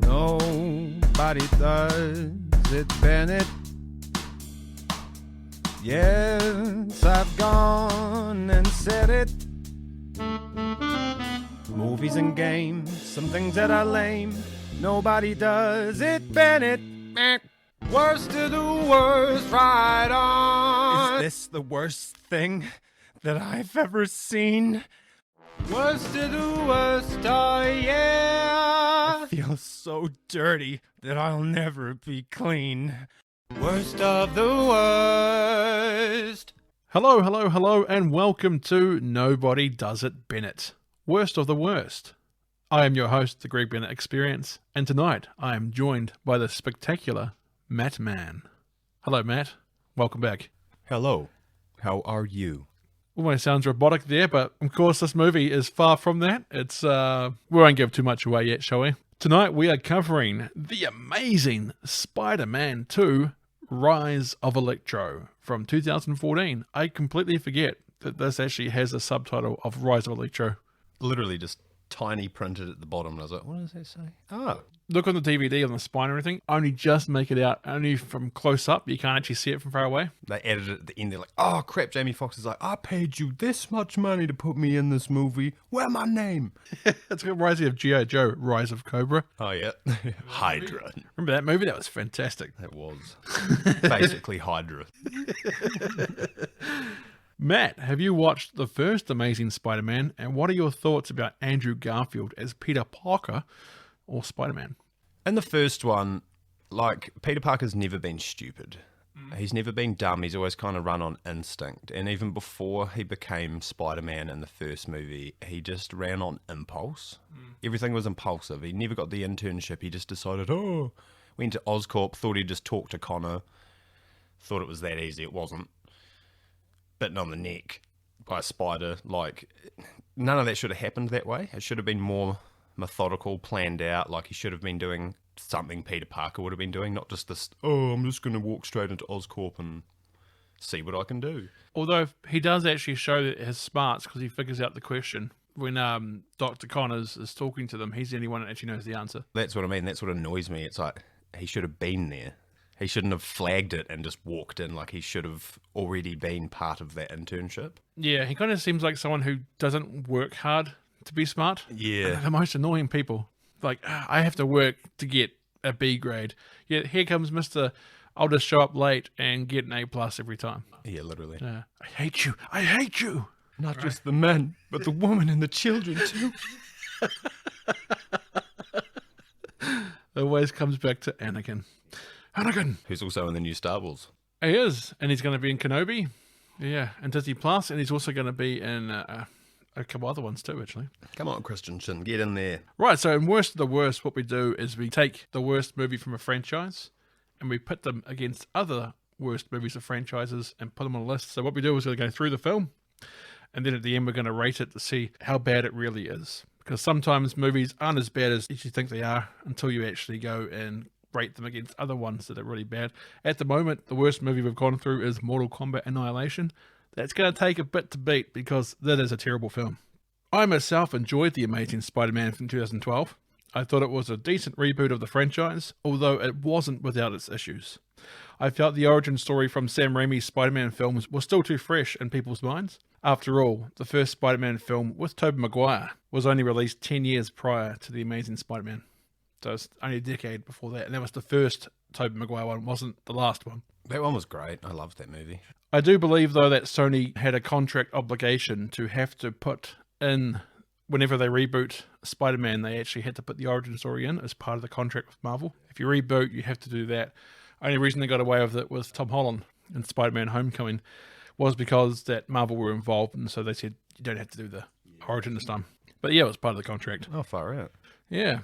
Nobody does it, Bennett. Yes, I've gone and said it. Movies and games, some things that are lame. Nobody does it, Bennett. Worst to the worst, right on. Is this the worst thing that I've ever seen? Worst to the worst, oh yeah. I feel so dirty that I'll never be clean. Worst of the worst. Hello, and welcome to Nobody Does It Bennett, Worst of the Worst. I am your host, The Greg Bennett Experience, and tonight I am joined by the spectacular Matt Mann. Hello, Matt. Welcome back. Hello. How are you? Almost sounds robotic there, but of course this movie is far from that. It's we won't give too much away yet, shall we? Tonight we are covering the amazing Spider-Man 2 Rise of Electro from 2014. I completely forget that this actually has a subtitle of Rise of Electro. Literally just tiny printed at the bottom, and I was like, what does that say? Oh. Look on the DVD on the spine and everything, only just make it out, only from close up. You can't actually see it from far away. They edited it at the end. They're like, oh crap, Jamie Foxx is like, I paid you this much money to put me in this movie. Where's my name? It's got Rise of G.I. Joe, Rise of Cobra. Oh yeah. Hydra. Remember that movie? That was fantastic. That was. Basically Hydra. Matt, have you watched the first Amazing Spider-Man, and what are your thoughts about Andrew Garfield as Peter Parker or Spider-Man? In the first one, like, Peter Parker's never been stupid. He's never been dumb. He's always kind of run on instinct. And even before he became Spider-Man in the first movie, he just ran on impulse. Everything was impulsive. He never got the internship. He just decided, went to Oscorp, thought he'd just talk to Connor. Thought it was that easy. It wasn't. Bitten on the neck by a spider. Like, none of that should have happened that way. It should have been more methodical, planned out. Like, he should have been doing something Peter Parker would have been doing, not just this, I'm just going to walk straight into Oscorp and see what I can do. Although he does actually show that his smarts, because he figures out the question. When Dr. Connors is talking to them, he's the only one that actually knows the answer. That's what I mean. That's what annoys me. It's like, he should have been there. He shouldn't have flagged it and just walked in. Like, he should have already been part of that internship. Yeah, he kind of seems like someone who doesn't work hard to be smart. Yeah. They're the most annoying people. Like, I have to work to get a B grade. Yet here comes Mr. I'll just show up late and get an A+ every time. Yeah, literally. I hate you. I hate you. Not just the men, but the woman and the children too. It always comes back to Anakin. Who's also in the new Star Wars. He is, and he's going to be in Kenobi. Yeah, and Disney Plus, and he's also going to be in a couple other ones too, actually. Come on, Christensen, get in there. Right, so in Worst of the Worst, what we do is we take the worst movie from a franchise and we put them against other worst movies of franchises and put them on a list. So what we do is we're going to go through the film, and then at the end we're going to rate it to see how bad it really is. Because sometimes movies aren't as bad as you think they are until you actually go and rate them against other ones that are really bad. At the moment, the worst movie we've gone through is Mortal Kombat Annihilation. That's going to take a bit to beat because that is a terrible film. I myself enjoyed The Amazing Spider-Man from 2012. I thought it was a decent reboot of the franchise, although it wasn't without its issues. I felt the origin story from Sam Raimi's Spider-Man films was still too fresh in people's minds. After all, the first Spider-Man film with Tobey Maguire was only released 10 years prior to The Amazing Spider-Man. So it's only a decade before that, and that was the first Tobey Maguire one, wasn't the last one. That one was great. I loved that movie. I do believe, though, that Sony had a contract obligation to have to put in, whenever they reboot Spider-Man, they actually had to put the origin story in as part of the contract with Marvel. If you reboot, you have to do that. Only reason they got away with it with Tom Holland in Spider-Man Homecoming was because that Marvel were involved, and so they said, you don't have to do the origin this time. But yeah, it was part of the contract. Oh, far out. Yeah.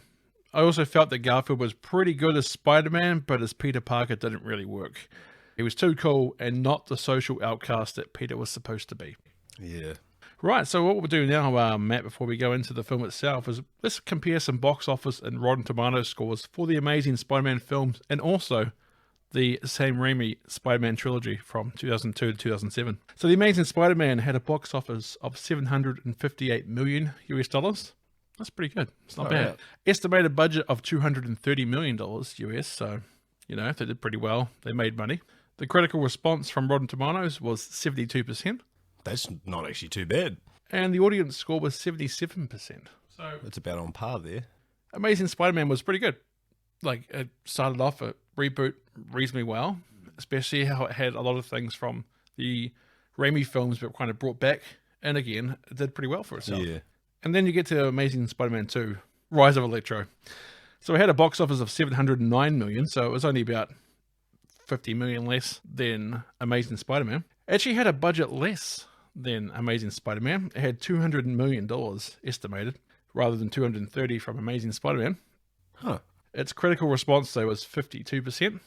I also felt that Garfield was pretty good as Spider-Man, but as Peter Parker didn't really work. He was too cool and not the social outcast that Peter was supposed to be. Yeah. Right, so what we'll do now, Matt, before we go into the film itself, is let's compare some box office and Rotten Tomatoes scores for the Amazing Spider-Man films and also the Sam Raimi Spider-Man trilogy from 2002 to 2007. So the Amazing Spider-Man had a box office of $758 million US. That's pretty good. It's not Oh, bad. yeah. Estimated budget of $230 million US. So, they did pretty well. They made money. The critical response from Rotten Tomatoes was 72%. That's not actually too bad. And the audience score was 77%. So, It's about on par there. Amazing Spider-Man was pretty good. Like, it started off a reboot reasonably well, especially how it had a lot of things from the Raimi films but kind of brought back. And again, it did pretty well for itself. Yeah. And then you get to Amazing Spider-Man 2, Rise of Electro. So it had a box office of $709 million, so it was only about $50 million less than Amazing Spider-Man. It actually had a budget less than Amazing Spider-Man. It had $200 million estimated, rather than $230 from Amazing Spider-Man. Huh. Its critical response, though, was 52%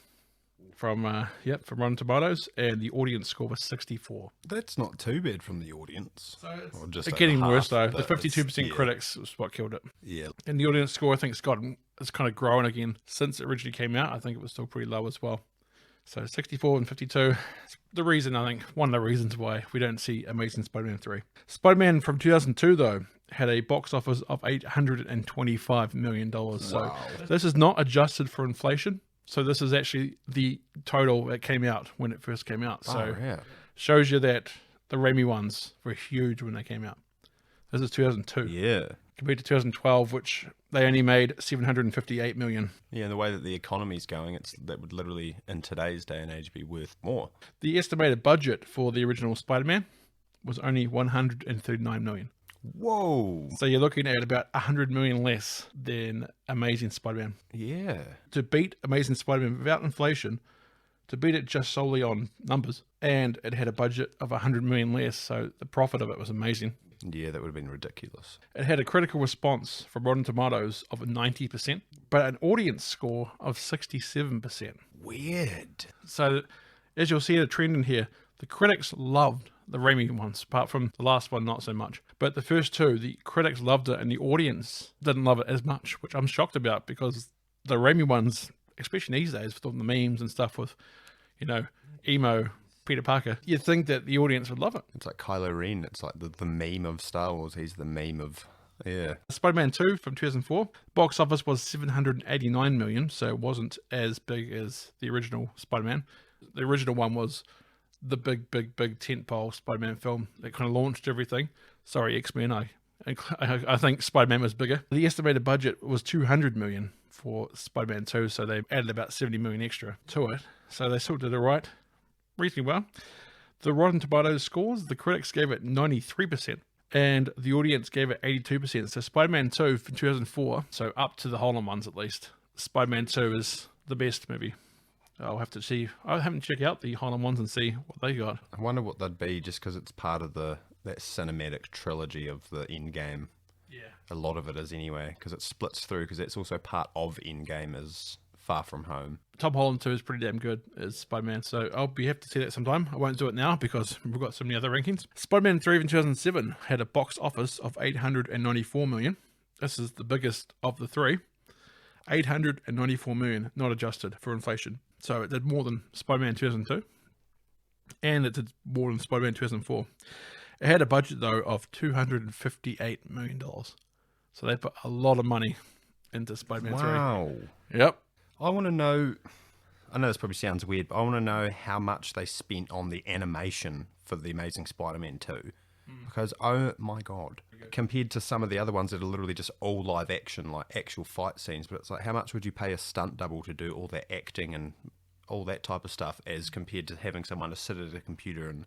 from Rotten Tomatoes, and the audience score was 64. That's not too bad from the audience. So Or just it's over getting half, worse, though. The but 52% yeah. critics was what killed it. Yeah. And the audience score, I think, it's kind of grown again since it originally came out. I think it was still pretty low as well. So 64 and 52. One of the reasons why we don't see Amazing Spider-Man 3. Spider-Man from 2002, though, had a box office of $825 million. So Wow. this is not adjusted for inflation. So this is actually the total that came out when it first came out. So yeah. shows you that the Raimi ones were huge when they came out. This is 2002 Yeah. compared to 2012, which they only made $758 million. Yeah, and the way that the economy's going, that would literally, in today's day and age, be worth more. The estimated budget for the original Spider-Man was only $139 million. Whoa. So you're looking at about $100 million less than Amazing Spider-Man. Yeah. To beat Amazing Spider-Man without inflation, to beat it just solely on numbers, and it had a budget of $100 million less, so the profit of it was amazing. Yeah, that would have been ridiculous. It had a critical response from Rotten Tomatoes of 90%, but an audience score of 67%. Weird. So, as you'll see the trend in here, the critics loved the Raimi ones, apart from the last one, not so much. But the first two, the critics loved it, and the audience didn't love it as much, which I'm shocked about, because the Raimi ones, especially these days, with all the memes and stuff with, emo Peter Parker, you'd think that the audience would love it. It's like Kylo Ren. It's like the meme of Star Wars. He's the meme of... Yeah. Spider-Man 2 from 2004, box office was $789 million, so it wasn't as big as the original Spider-Man. The original one was the big tentpole Spider-Man film that kind of launched everything. Sorry, X-Men, I think Spider-Man was bigger. The estimated budget was $200 million for Spider-Man 2, so they added about $70 million extra to it. So they still did it right, reasonably well. The Rotten Tomatoes scores, the critics gave it 93%. And the audience gave it 82%. So Spider-Man 2 from 2004, so up to the Holland ones at least, Spider-Man 2 is the best movie. I'll have to see. I haven't checked out the Holland ones and see what they got. I wonder what they'd be, just because it's part of that cinematic trilogy of the Endgame. Yeah. A lot of it is anyway, because it splits through, because it's also part of Endgame is Far From Home. Tom Holland 2 is pretty damn good as Spider-Man, so I'll have to see that sometime. I won't do it now because we've got so many other rankings. Spider-Man 3 in 2007 had a box office of $894 million. This is the biggest of the three. $894 million, not adjusted for inflation. So it did more than Spider-Man 2002, and it did more than Spider-Man 2004. It had a budget, though, of $258 million. So they put a lot of money into Spider-Man 3. Wow. Yep. I want to know, I know this probably sounds weird, but I want to know how much they spent on the animation for The Amazing Spider-Man 2. Because, oh my God, compared to some of the other ones that are literally just all live action, like actual fight scenes, but it's like, how much would you pay a stunt double to do all that acting and all that type of stuff as compared to having someone to sit at a computer and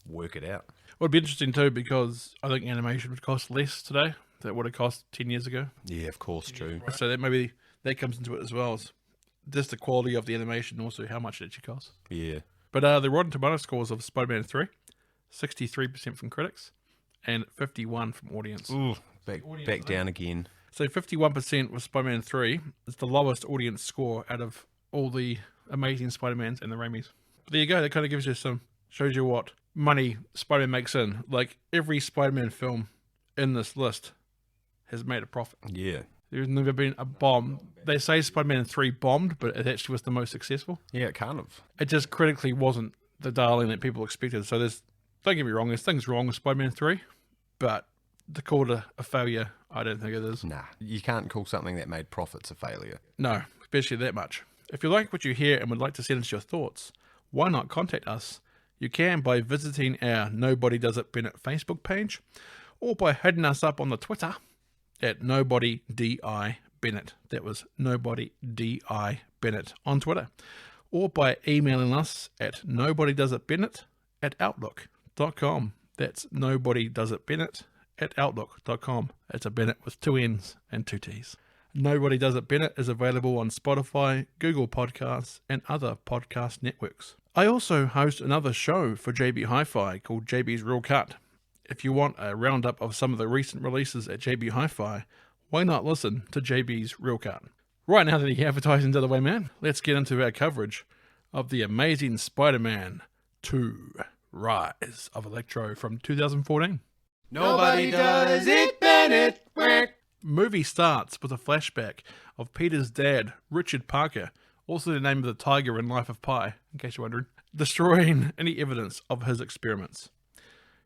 work it out? Well, it'd be interesting too, because I think animation would cost less today than what it cost 10 years ago. Yeah, of course, true. So that maybe that comes into it as well, as just the quality of the animation, also how much it actually costs. Yeah. But the Rotten Tomato scores of Spider-Man 3, 63% from critics and 51% from audience. Ooh, back down again. So 51% with Spider-Man 3 is the lowest audience score out of all the Amazing Spider-Mans and the Raimis. But there you go. That kind of gives you shows you what money Spider-Man makes in. Like every Spider-Man film in this list has made a profit. Yeah. There's never been a bomb. They say Spider-Man 3 bombed, but it actually was the most successful. Yeah, it kind of. It just critically wasn't the darling that people expected. So don't get me wrong, there's things wrong with Spider-Man 3, but to call it a failure, I don't think it is. Nah, you can't call something that made profits a failure. No, especially that much. If you like what you hear and would like to send us your thoughts, why not contact us? You can by visiting our Nobody Does It Bennett Facebook page, or by hitting us up on the Twitter at NobodyDIBennett. That was NobodyDIBennett on Twitter. Or by emailing us at nobodydoesitbennett@outlook.com. That's nobodydoesitbennett@outlook.com. It's a Bennett with 2 N's and 2 T's. Nobody Does It Bennett is available on Spotify, Google Podcasts, and other podcast networks. I also host another show for JB Hi-Fi called JB's Real Cut. If you want a roundup of some of the recent releases at JB Hi-Fi, why not listen to JB's Real Cut? Right now that the advertising's out of the way, man, let's get into our coverage of The Amazing Spider-Man 2 Rise of Electro from 2014. Nobody does it, Bennett. Movie starts with a flashback of Peter's dad, Richard Parker, also the name of the tiger in Life of Pi, in case you're wondering, destroying any evidence of his experiments.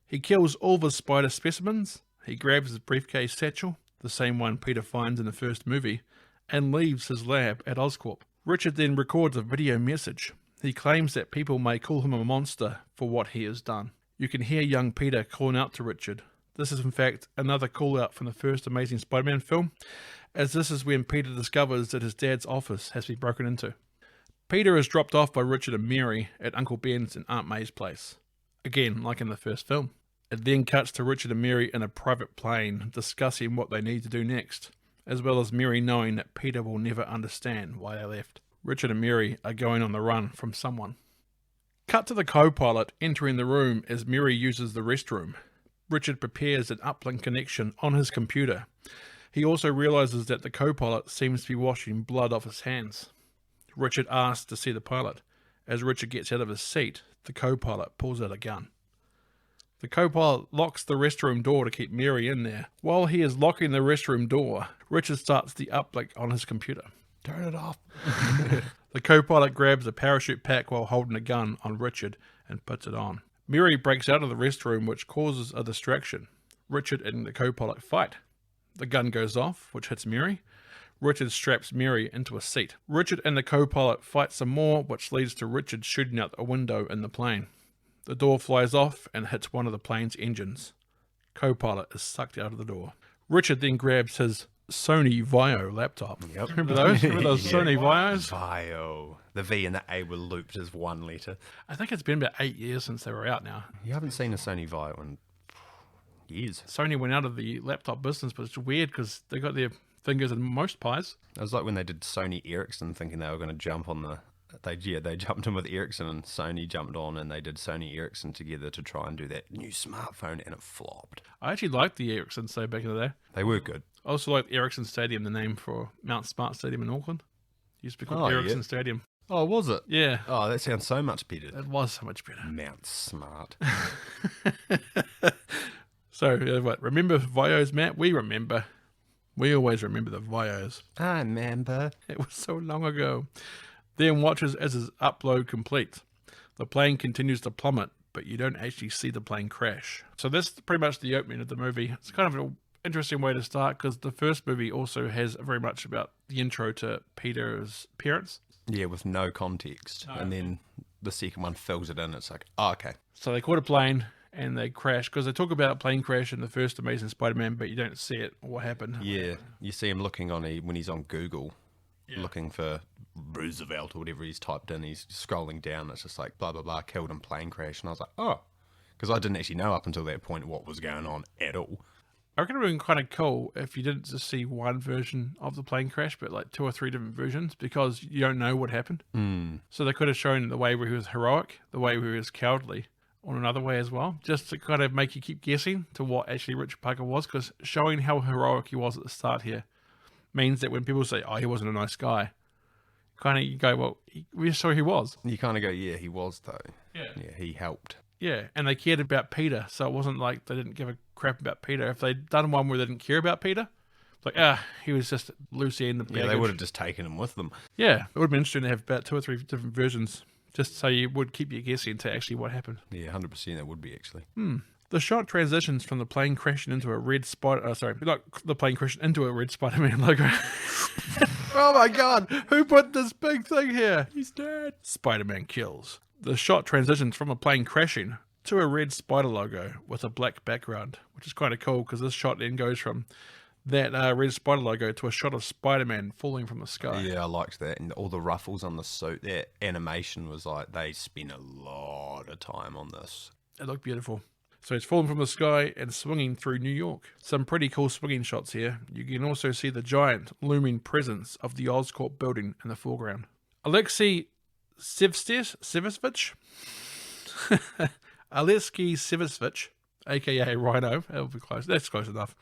He kills all of his spider specimens, he grabs his briefcase satchel, the same one Peter finds in the first movie, and leaves his lab at Oscorp. Richard then records a video message. He claims that people may call him a monster for what he has done. You can hear young Peter calling out to Richard. This is in fact another call out from the first Amazing Spider-Man film, as this is when Peter discovers that his dad's office has been broken into. Peter is dropped off by Richard and Mary at Uncle Ben's and Aunt May's place. Again, like in the first film. It then cuts to Richard and Mary in a private plane discussing what they need to do next, as well as Mary knowing that Peter will never understand why they left. Richard and Mary are going on the run from someone. Cut to the co-pilot entering the room as Mary uses the restroom. Richard prepares an uplink connection on his computer. He also realizes that the co-pilot seems to be washing blood off his hands. Richard asks to see the pilot. As Richard gets out of his seat, the co-pilot pulls out a gun. The co-pilot locks the restroom door to keep Mary in there. While he is locking the restroom door, Richard starts the uplink on his computer. Turn it off. The co-pilot grabs a parachute pack while holding a gun on Richard and puts it on. Mary breaks out of the restroom, which causes a distraction. Richard and the co-pilot fight. The gun goes off, which hits Mary. Richard straps Mary into a seat. Richard and the co-pilot fight some more, which leads to Richard shooting out a window in the plane. The door flies off and hits one of the plane's engines. Co-pilot is sucked out of the door. Richard then grabs his Sony Vio laptop. Yep. Remember those? Remember those Sony Vios? Vio. The V and the A were looped as one letter. I think it's been about 8 years since they were out now. You haven't seen a Sony Vio in years. Sony went out of the laptop business, but it's weird because they got their fingers in most pies. It was like when they did Sony Ericsson, thinking they were going to jump on the... They jumped in with Ericsson and Sony jumped on, and they did Sony Ericsson together to try and do that new smartphone, and it flopped. I actually liked the Ericssons so back in the day. They were good. I also liked Ericsson Stadium, the name for Mount Smart Stadium in Auckland. It used to be called Ericsson Stadium. Oh, was it? Yeah. Oh, that sounds so much better. It was so much better. Mount Smart. So, what? Remember Vios, Matt? We remember. We always remember the Vios. I remember. It was so long ago. Then watches as his upload completes. The plane continues to plummet, but you don't actually see the plane crash. So that's pretty much the opening of the movie. It's kind of an interesting way to start because the first movie also has very much about the intro to Peter's parents. Yeah, with no context. And then the second one fills it in. It's like, oh, okay. So they caught a plane and they crash because they talk about a plane crash in the first Amazing Spider-Man, but you don't see it or what happened. Yeah, you see him looking on when he's on Google, looking for Roosevelt or whatever he's typed in. He's scrolling down. It's just like blah blah blah, killed in plane crash, and I was like, oh, because I didn't actually know up until that point what was going on at all. I reckon it would have been kind of cool if you didn't just see one version of the plane crash, but like 2 or 3 different versions, because you don't know what happened. So they could have shown the way where he was heroic, the way where he was cowardly, on another way as well, just to kind of make you keep guessing to what actually Richard Parker was, because showing how heroic he was at the start here means that when people say, oh, he wasn't a nice guy, kind of you go, well, we saw he was. You kind of go, yeah, he was though. Yeah, he helped. Yeah, and they cared about Peter, so it wasn't like they didn't give a crap about Peter. If they'd done one where they didn't care about Peter, it's like, he was just loosey in the baggage. Yeah, they would have just taken him with them. Yeah, it would have been interesting to have about 2 or 3 different versions, just so you would keep you guessing to actually what happened. Yeah, 100% that would be actually. The The shot transitions from the plane crashing into a red Spider... not the plane crashing into a red Spider-Man logo. Oh my god, who put this big thing here? He's dead. Spider-Man kills. The shot transitions from a plane crashing to a red spider logo with a black background, which is kind of cool because this shot then goes from that red spider logo to a shot of Spider-Man falling from the sky. Yeah, I liked that. And all the ruffles on the suit, that animation was like, they spent a lot of time on this. It looked beautiful. So it's falling from the sky and swinging through New York. Some pretty cool swinging shots here. You can also see the giant looming presence of the Oscorp building in the foreground. Alexei Sivitsevich, aka Rhino, that'll be close. That's close enough.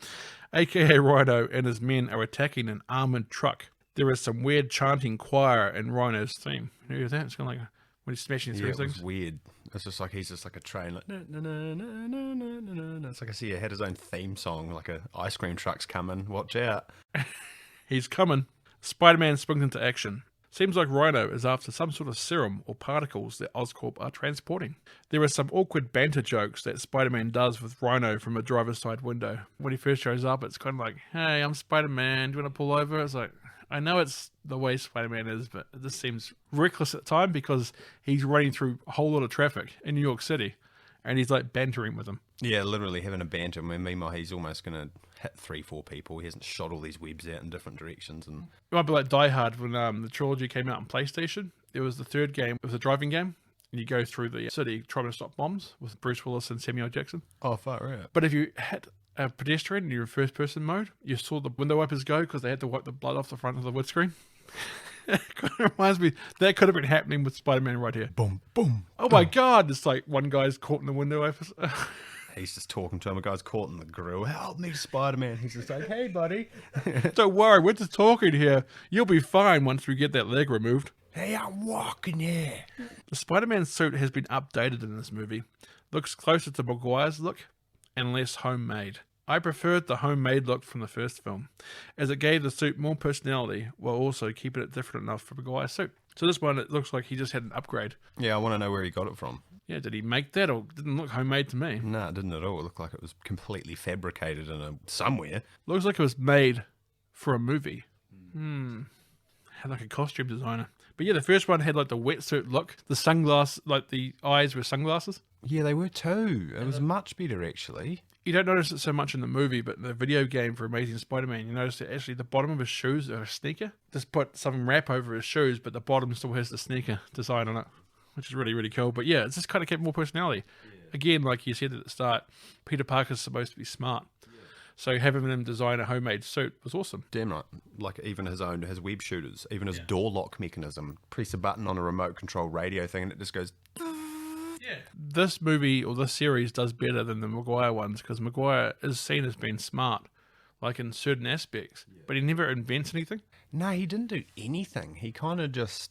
Aka Rhino and his men are attacking an armored truck. There is some weird chanting choir in Rhino's theme. You hear that? It's kind of like when he's smashing through things. It was weird. It's just like he's just like a train, like na, na, na, na, na, na, na, na. It's like I see he had his own theme song, like a ice cream truck's coming. Watch out! He's coming. Spider-Man springs into action. Seems like Rhino is after some sort of serum or particles that Oscorp are transporting. There are some awkward banter jokes that Spider-Man does with Rhino from a driver's side window. When he first shows up, it's kind of like, "Hey, I'm Spider-Man. Do you want to pull over?" It's like, I know it's the way Spider-Man is, but this seems reckless at the time because he's running through a whole lot of traffic in New York City, and he's like bantering with them. Yeah, literally having a banter. Meanwhile, he's almost going to hit 3-4 people. He hasn't shot all these webs out in different directions. And it might be like Die Hard when the trilogy came out on PlayStation. It was the third game. It was a driving game, and you go through the city trying to stop bombs with Bruce Willis and Samuel Jackson. oh, far out. But if you hit a pedestrian and you're in first-person mode, you saw the window wipers go because they had to wipe the blood off the front of the windscreen. It kind of reminds me, that could have been happening with Spider-Man right here. Boom, boom. Oh my god, it's like one guy's caught in the window wipers. He's just talking to him. A guy's caught in the grill. Help me, Spider-Man. He's just like, hey, buddy. Don't worry, we're just talking here. You'll be fine once we get that leg removed. Hey, I'm walking here. The Spider-Man suit has been updated in this movie. Looks closer to Maguire's look and less homemade. I preferred the homemade look from the first film, as it gave the suit more personality while also keeping it different enough for Maguire's suit. So this one, it looks like he just had an upgrade. Yeah, I want to know where he got it from. Yeah, did he make that, or didn't look homemade to me? No, it didn't at all. It looked like it was completely fabricated in somewhere. Looks like it was made for a movie. Had like a costume designer. But yeah, the first one had like the wetsuit look, the sunglass, like the eyes were sunglasses. Yeah, they were too. It was much better, actually. You don't notice it so much in the movie, but in the video game for Amazing Spider-Man, you notice that actually the bottom of his shoes are a sneaker. Just put some wrap over his shoes, but the bottom still has the sneaker design on it, which is really, really cool. But yeah, it's just kind of kept more personality. Yeah. Again, like you said at the start, Peter Parker's supposed to be smart. Yeah. So having him design a homemade suit was awesome. Damn right. Like even his web shooters, even his door lock mechanism. Press a button on a remote control radio thing and it just goes... Yeah. This movie or this series does better than the Maguire ones because Maguire is seen as being smart, like in certain aspects, but he never invents anything. No, he didn't do anything. He kind of just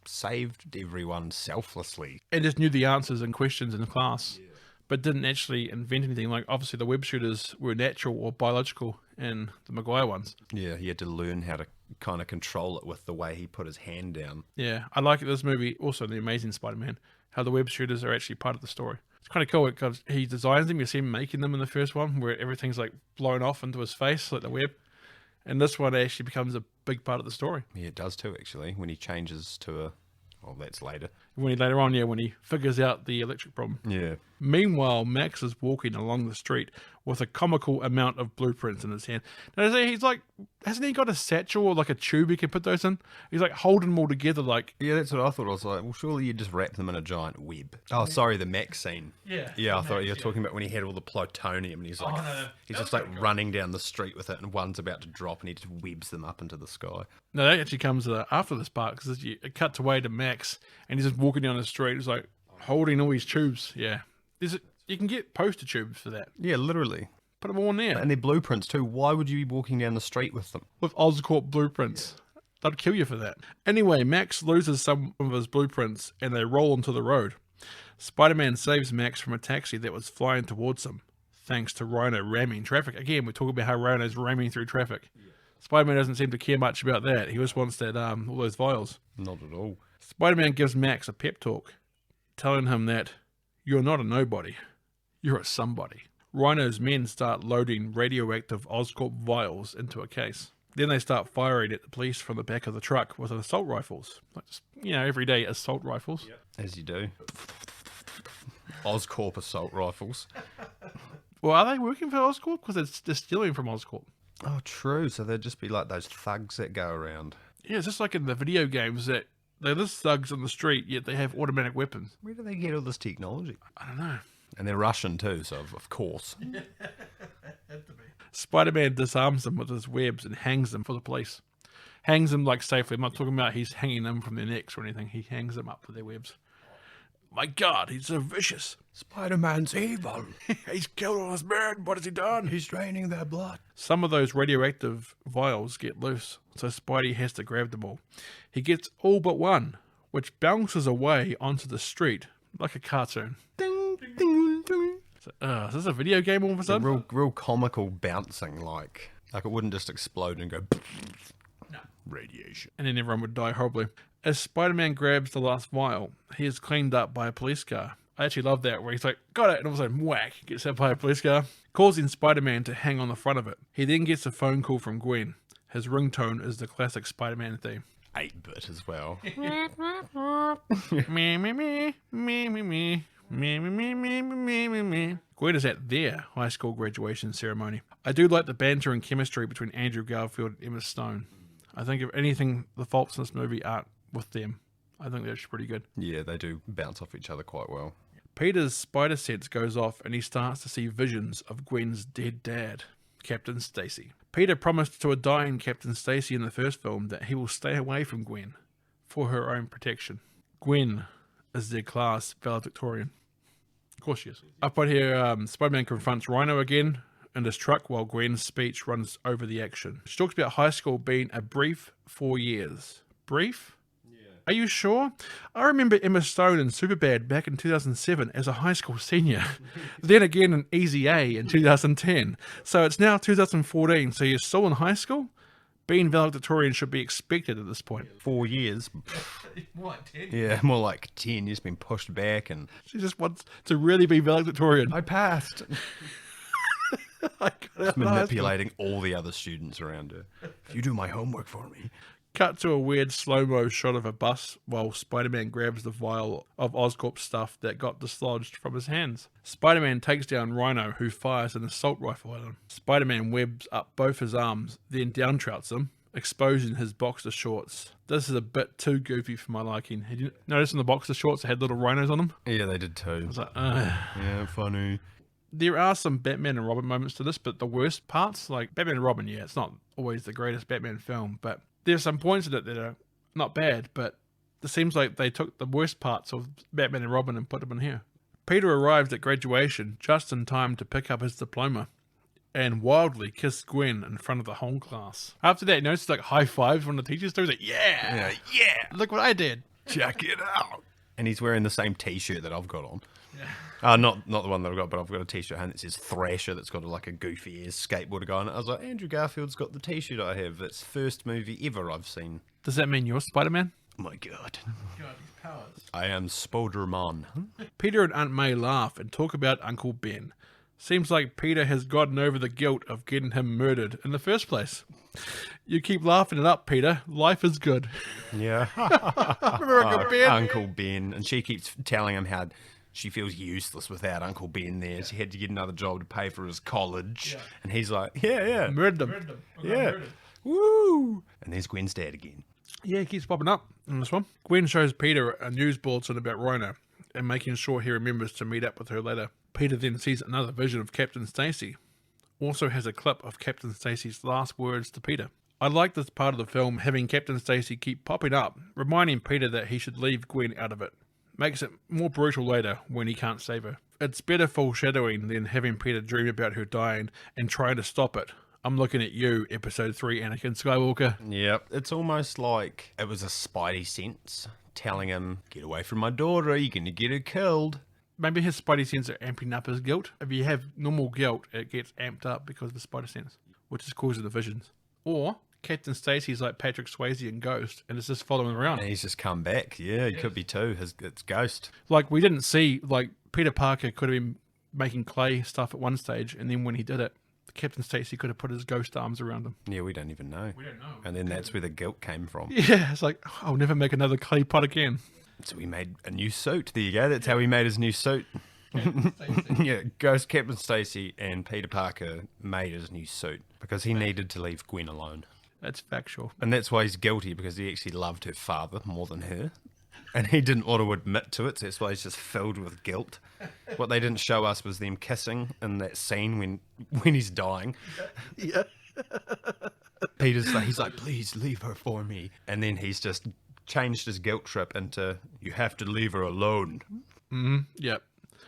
saved everyone selflessly. And just knew the answers and questions in class, but didn't actually invent anything. Like obviously the web shooters were natural or biological in the Maguire ones. Yeah, he had to learn how to kind of control it with the way he put his hand down. Yeah, I like this movie, also The Amazing Spider-Man, how the web shooters are actually part of the story. It's kind of cool because he designs them. You see him making them in the first one where everything's like blown off into his face, like the web. And this one actually becomes a big part of the story. Yeah, it does too, actually, when he changes to a... Well, that's later. When he figures out the electric problem. Yeah. Meanwhile, Max is walking along the street with a comical amount of blueprints in his hand. Now, he's like, hasn't he got a satchel or like a tube he can put those in? He's like holding them all together like... Yeah, that's what I thought. I was like, well, surely you just wrap them in a giant web. Oh, sorry, the Max scene. Yeah. Yeah, I thought you were talking about when he had all the plutonium and he's like, he's just like running down the street with it and one's about to drop and he just webs them up into the sky. No, that actually comes after this part because it cuts away to Max and he's just walking down the street. He's like holding all these tubes. Yeah. You can get poster tubes for that. Yeah, literally. Put them all in there. And they're blueprints too. Why would you be walking down the street with them? With Oscorp blueprints. Yeah. They'd kill you for that. Anyway, Max loses some of his blueprints and they roll onto the road. Spider-Man saves Max from a taxi that was flying towards him, thanks to Rhino ramming traffic. Again, we're talking about how Rhino's ramming through traffic. Yeah. Spider-Man doesn't seem to care much about that. He just wants that all those vials. Not at all. Spider-Man gives Max a pep talk, telling him that you're not a nobody. You're a somebody. Rhino's men start loading radioactive Oscorp vials into a case. Then they start firing at the police from the back of the truck with assault rifles. Like just, everyday assault rifles. Yep. As you do. Oscorp assault rifles. Well, are they working for Oscorp? Because they're stealing from Oscorp. Oh, true. So they'd just be like those thugs that go around. Yeah, it's just like in the video games that they're just thugs on the street, yet they have automatic weapons. Where do they get all this technology? I don't know. And they're Russian too, so of course. Spider-Man disarms them with his webs and hangs them for the police. Hangs them like safely. I'm not talking about he's hanging them from their necks or anything. He hangs them up with their webs. My God, he's so vicious. Spider-Man's evil. He's killed all his men. What has he done? He's draining their blood. Some of those radioactive vials get loose, so Spidey has to grab them all. He gets all but one, which bounces away onto the street like a cartoon. Ding, ding, ding. Is this a video game all of a sudden? Real comical bouncing, like it wouldn't just explode and go. No. Radiation. And then everyone would die horribly. As Spider-Man grabs the last vial, he is cleaned up by a police car. I actually love that, where he's like, got it, and all of a sudden, whack, gets hit by a police car, causing Spider-Man to hang on the front of it. He then gets a phone call from Gwen. His ringtone is the classic Spider-Man theme. 8-bit as well. Me, me, me, me, me, me. Me, me, me, me, me, me, me. Gwen is at their high school graduation ceremony. I do like the banter and chemistry between Andrew Garfield and Emma Stone. I think if anything, the faults in this movie aren't with them. I think that's pretty good. Yeah, they do bounce off each other quite well. Peter's spider sense goes off and he starts to see visions of Gwen's dead dad, Captain Stacy. Peter promised to a dying Captain Stacy in the first film that he will stay away from Gwen for her own protection. Gwen is their class valedictorian. Of course she is. Up right here, Spider-Man confronts Rhino again in his truck while Gwen's speech runs over the action. She talks about high school being a brief 4 years. Brief? Yeah. Are you sure? I remember Emma Stone in Superbad back in 2007 as a high school senior. Then again in Easy A in 2010. So it's now 2014, so you're still in high school? Being valedictorian should be expected at this point. 4 years. More like 10. Yeah, more like 10. You've been pushed back and... She just wants to really be valedictorian. I passed. Just manipulating all the other students around her. If you do my homework for me. Cut to a weird slow-mo shot of a bus while Spider-Man grabs the vial of Oscorp stuff that got dislodged from his hands. Spider-Man takes down Rhino, who fires an assault rifle at him. Spider-Man webs up both his arms, then downtrouts him, exposing his boxer shorts. This is a bit too goofy for my liking. Did you notice in the boxer shorts it had little rhinos on them? Yeah, they did too. I was like, Yeah, funny. There are some Batman and Robin moments to this, but the worst parts, like Batman and Robin, yeah, it's not always the greatest Batman film, but there's some points in it that are not bad, but it seems like they took the worst parts of Batman and Robin and put them in here. Peter arrives at graduation just in time to pick up his diploma and wildly kiss Gwen in front of the whole class. After that, you notice like high fives when the teachers do. He's like, yeah, look what I did. Check it out. And he's wearing the same T-shirt that I've got on. Yeah. Not the one that I've got, but I've got a T-shirt and it says Thrasher that's got like a goofy ass skateboarder guy on it. I was like, Andrew Garfield's got the T-shirt I have. It's first movie ever I've seen. Does that mean you're Spider-Man? Oh my God. God, his powers. I am Spider-Man. Peter and Aunt May laugh and talk about Uncle Ben. Seems like Peter has gotten over the guilt of getting him murdered in the first place. You keep laughing it up, Peter. Life is good. Yeah. Remember Uncle Ben? Uncle Ben. And she keeps telling him how she feels useless without Uncle Ben there. She had to get another job to pay for his college. Yeah. And he's like, yeah. Murdered him. Yeah. Woo! And there's Gwen's dad again. Yeah, he keeps popping up in this one. Gwen shows Peter a news bulletin about Rhino and making sure he remembers to meet up with her later. Peter then sees another vision of Captain Stacy. Also has a clip of Captain Stacy's last words to Peter. I like this part of the film, having Captain Stacy keep popping up, reminding Peter that he should leave Gwen out of it. Makes it more brutal later when he can't save her. It's better foreshadowing than having Peter dream about her dying and trying to stop it. I'm looking at you, Episode 3, Anakin Skywalker. Yep. It's almost like it was a spidey sense telling him, get away from my daughter, you're going to get her killed. Maybe his spidey sense are amping up his guilt. If you have normal guilt, it gets amped up because of the spidey sense, which is causing the visions. Or Captain Stacy's like Patrick Swayze in Ghost, and it's just following him around. And he's just come back. Yeah, he could be too. It's Ghost. Like, we didn't see, like, Peter Parker could have been making clay stuff at one stage, and then when he did it, Captain Stacy could have put his ghost arms around him. Yeah, we don't even know. We don't know. And then that's where the guilt came from. Yeah, it's like, I'll never make another clay pot again. So he made a new suit. There you go. That's how he made his new suit. Yeah, Ghost Captain Stacy and Peter Parker made his new suit because he needed to leave Gwen alone. That's factual. And that's why he's guilty, because he actually loved her father more than her. And he didn't want to admit to it, so that's why he's just filled with guilt. What they didn't show us was them kissing in that scene when he's dying. Yeah. He's like, please leave her for me. And then he's just changed his guilt trip into, you have to leave her alone. Yep.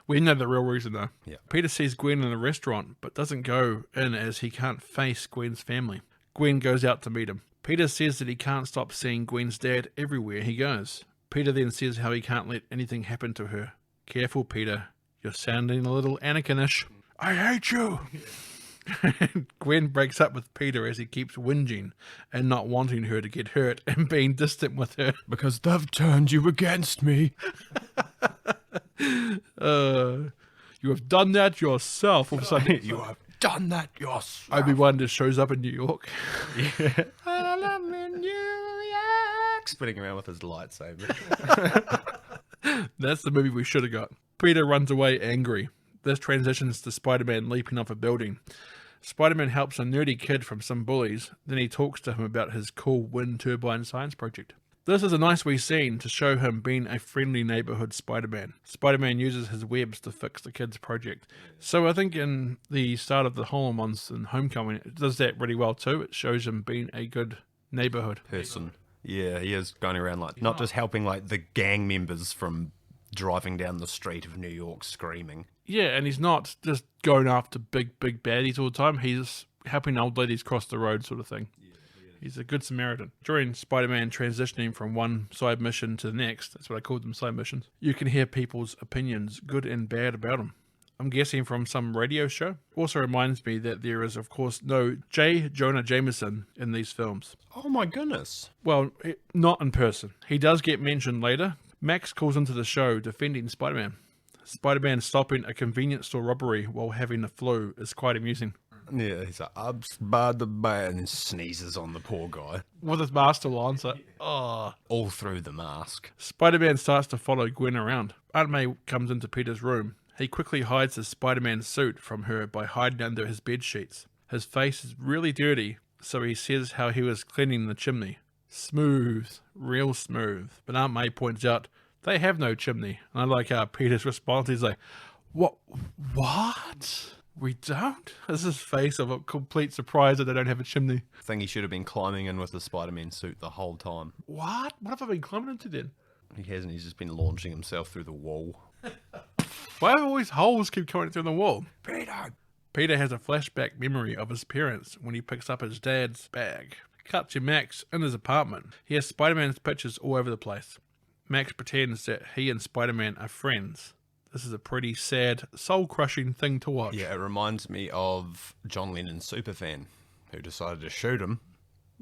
We know the real reason, though. Yeah. Peter sees Gwen in a restaurant, but doesn't go in as he can't face Gwen's family. Gwen goes out to meet him. Peter says that he can't stop seeing Gwen's dad everywhere he goes. Peter then says how he can't let anything happen to her. Careful, Peter. You're sounding a little Anakin-ish. I hate you! Gwen breaks up with Peter as he keeps whinging and not wanting her to get hurt and being distant with her. Because they've turned you against me. You have done that yourself. All of a sudden, You have done that yourself. Obi-Wan just shows up in New York. Yeah. I'm in New York. Spinning around with his lightsaber. That's the movie we should have got. Peter runs away angry. This transitions to Spider-Man leaping off a building. Spider-Man helps a nerdy kid from some bullies. Then he talks to him about his cool wind turbine science project. This is a nice wee scene to show him being a friendly neighborhood Spider-Man. Spider-Man uses his webs to fix the kid's project. So I think in the start of the Holland ones in Homecoming, it does that really well too. It shows him being a good neighborhood Person. Yeah, he is going around like, not just helping like the gang members from driving down the street of New York screaming. Yeah, and he's not just going after big baddies all the time. He's helping old ladies cross the road sort of thing. He's a good Samaritan. During Spider-Man transitioning from one side mission to the next, that's what I called them, side missions, you can hear people's opinions, good and bad, about him. I'm guessing from some radio show. Also reminds me that there is, of course, no J. Jonah Jameson in these films. Oh my goodness. Well, not in person. He does get mentioned later. Max calls into the show defending Spider-Man. Spider-Man stopping a convenience store robbery while having the flu is quite amusing. Yeah, he's like, I'm Spider-Man, and sneezes on the poor guy. With his mask still on, so, oh. All through the mask. Spider-Man starts to follow Gwen around. Aunt May comes into Peter's room. He quickly hides his Spider-Man suit from her by hiding under his bed sheets. His face is really dirty, so he says how he was cleaning the chimney. Smooth, real smooth. But Aunt May points out, they have no chimney. And I like how Peter's response is like, What? We don't? This is his face of a complete surprise that they don't have a chimney. I think he should have been climbing in with the Spider-Man suit the whole time. What? What have I been climbing into then? He hasn't. He's just been launching himself through the wall. Why do all these holes keep coming through the wall? Peter! Peter has a flashback memory of his parents when he picks up his dad's bag. Cut to Max in his apartment. He has Spider-Man's pictures all over the place. Max pretends that he and Spider-Man are friends. This is a pretty sad, soul-crushing thing to watch. Yeah, it reminds me of John Lennon's superfan who decided to shoot him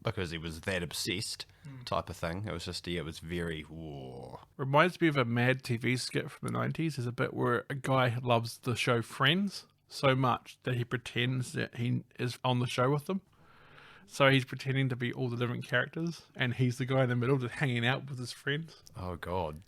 because he was that obsessed type of thing. It was just, yeah, it was very, whoa. Reminds me of a Mad TV skit from the 90s. There's a bit where a guy loves the show Friends so much that he pretends that he is on the show with them. So he's pretending to be all the different characters, and he's the guy in the middle just hanging out with his friends. Oh, God.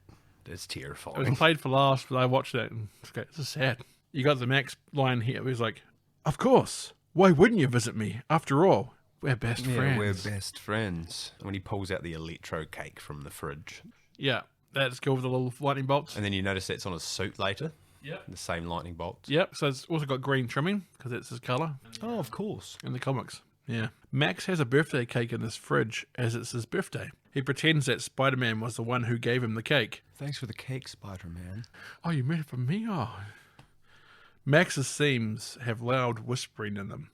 That's It terrifying. was played for laughs, but I watched it and it's okay, this is sad. You got the Max line here where he's like, of course, why wouldn't you visit me? After all, we're best Yeah, friends. we're best friends. When he pulls out the Electro cake from the fridge. Yeah, that's cool with the little lightning bolts. And then you notice that's on his suit later. Yep. The same lightning bolts. Yep, so it's also got green trimming because it's his colour Oh, of course. in the comics. Yeah. Max has a birthday cake in his fridge as it's his birthday. He pretends that Spider-Man was the one who gave him the cake. Thanks for the cake, Spider-Man. Oh, you made it for me? Oh. Max's themes have loud whispering in them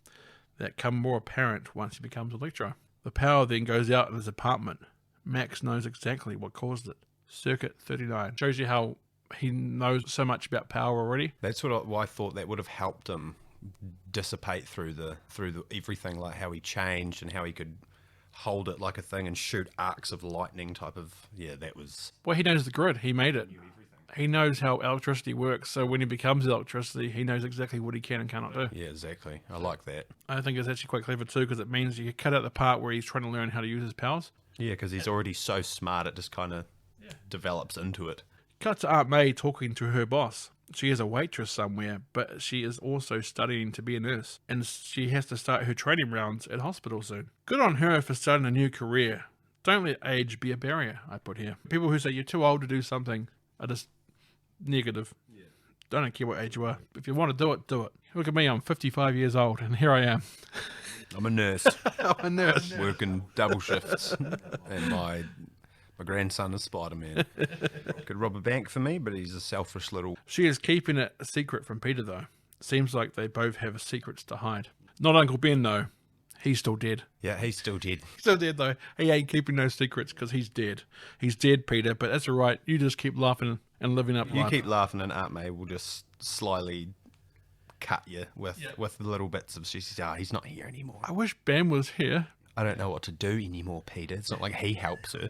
that come more apparent once he becomes Electro. The power then goes out in his apartment. Max knows exactly what caused it. Circuit 39. Shows you how he knows so much about power already. That's why I thought that would have helped him dissipate through the everything, like how he changed and how he could hold it like a thing and shoot arcs of lightning type of, yeah, that was... Well, he knows the grid. He made it. he knows how electricity works, so when he becomes electricity, he knows exactly what he can and cannot do. Yeah, exactly. I like that. I think it's actually quite clever too, because it means you cut out the part where he's trying to learn how to use his powers. Yeah, because he's already so smart, it just kind of develops into it. Cut to Aunt May talking to her boss. She is a waitress somewhere, but she is also studying to be a nurse, and she has to start her training rounds at hospital soon. Good on her for starting a new career. Don't let age be a barrier, I put here. People who say you're too old to do something are just negative. Yeah. I don't care what age you are. If you want to do it, do it. Look at me, I'm 55 years old, and here I am. I'm a nurse. I'm a nurse. Working double shifts. And my grandson is Spider-Man. Could rob a bank for me, but he's a selfish little... She is keeping it a secret from Peter, though. Seems like they both have secrets to hide. Not Uncle Ben, though. He's still dead. Yeah, he's still dead. Still dead, though. He ain't keeping no secrets because he's dead. He's dead, Peter, but that's all right. You just keep laughing and living up You life. keep laughing and Aunt May will just slyly cut you with little bits of... She says, he's not here anymore. I wish Ben was here. I don't know what to do anymore, Peter. It's not like he helps her.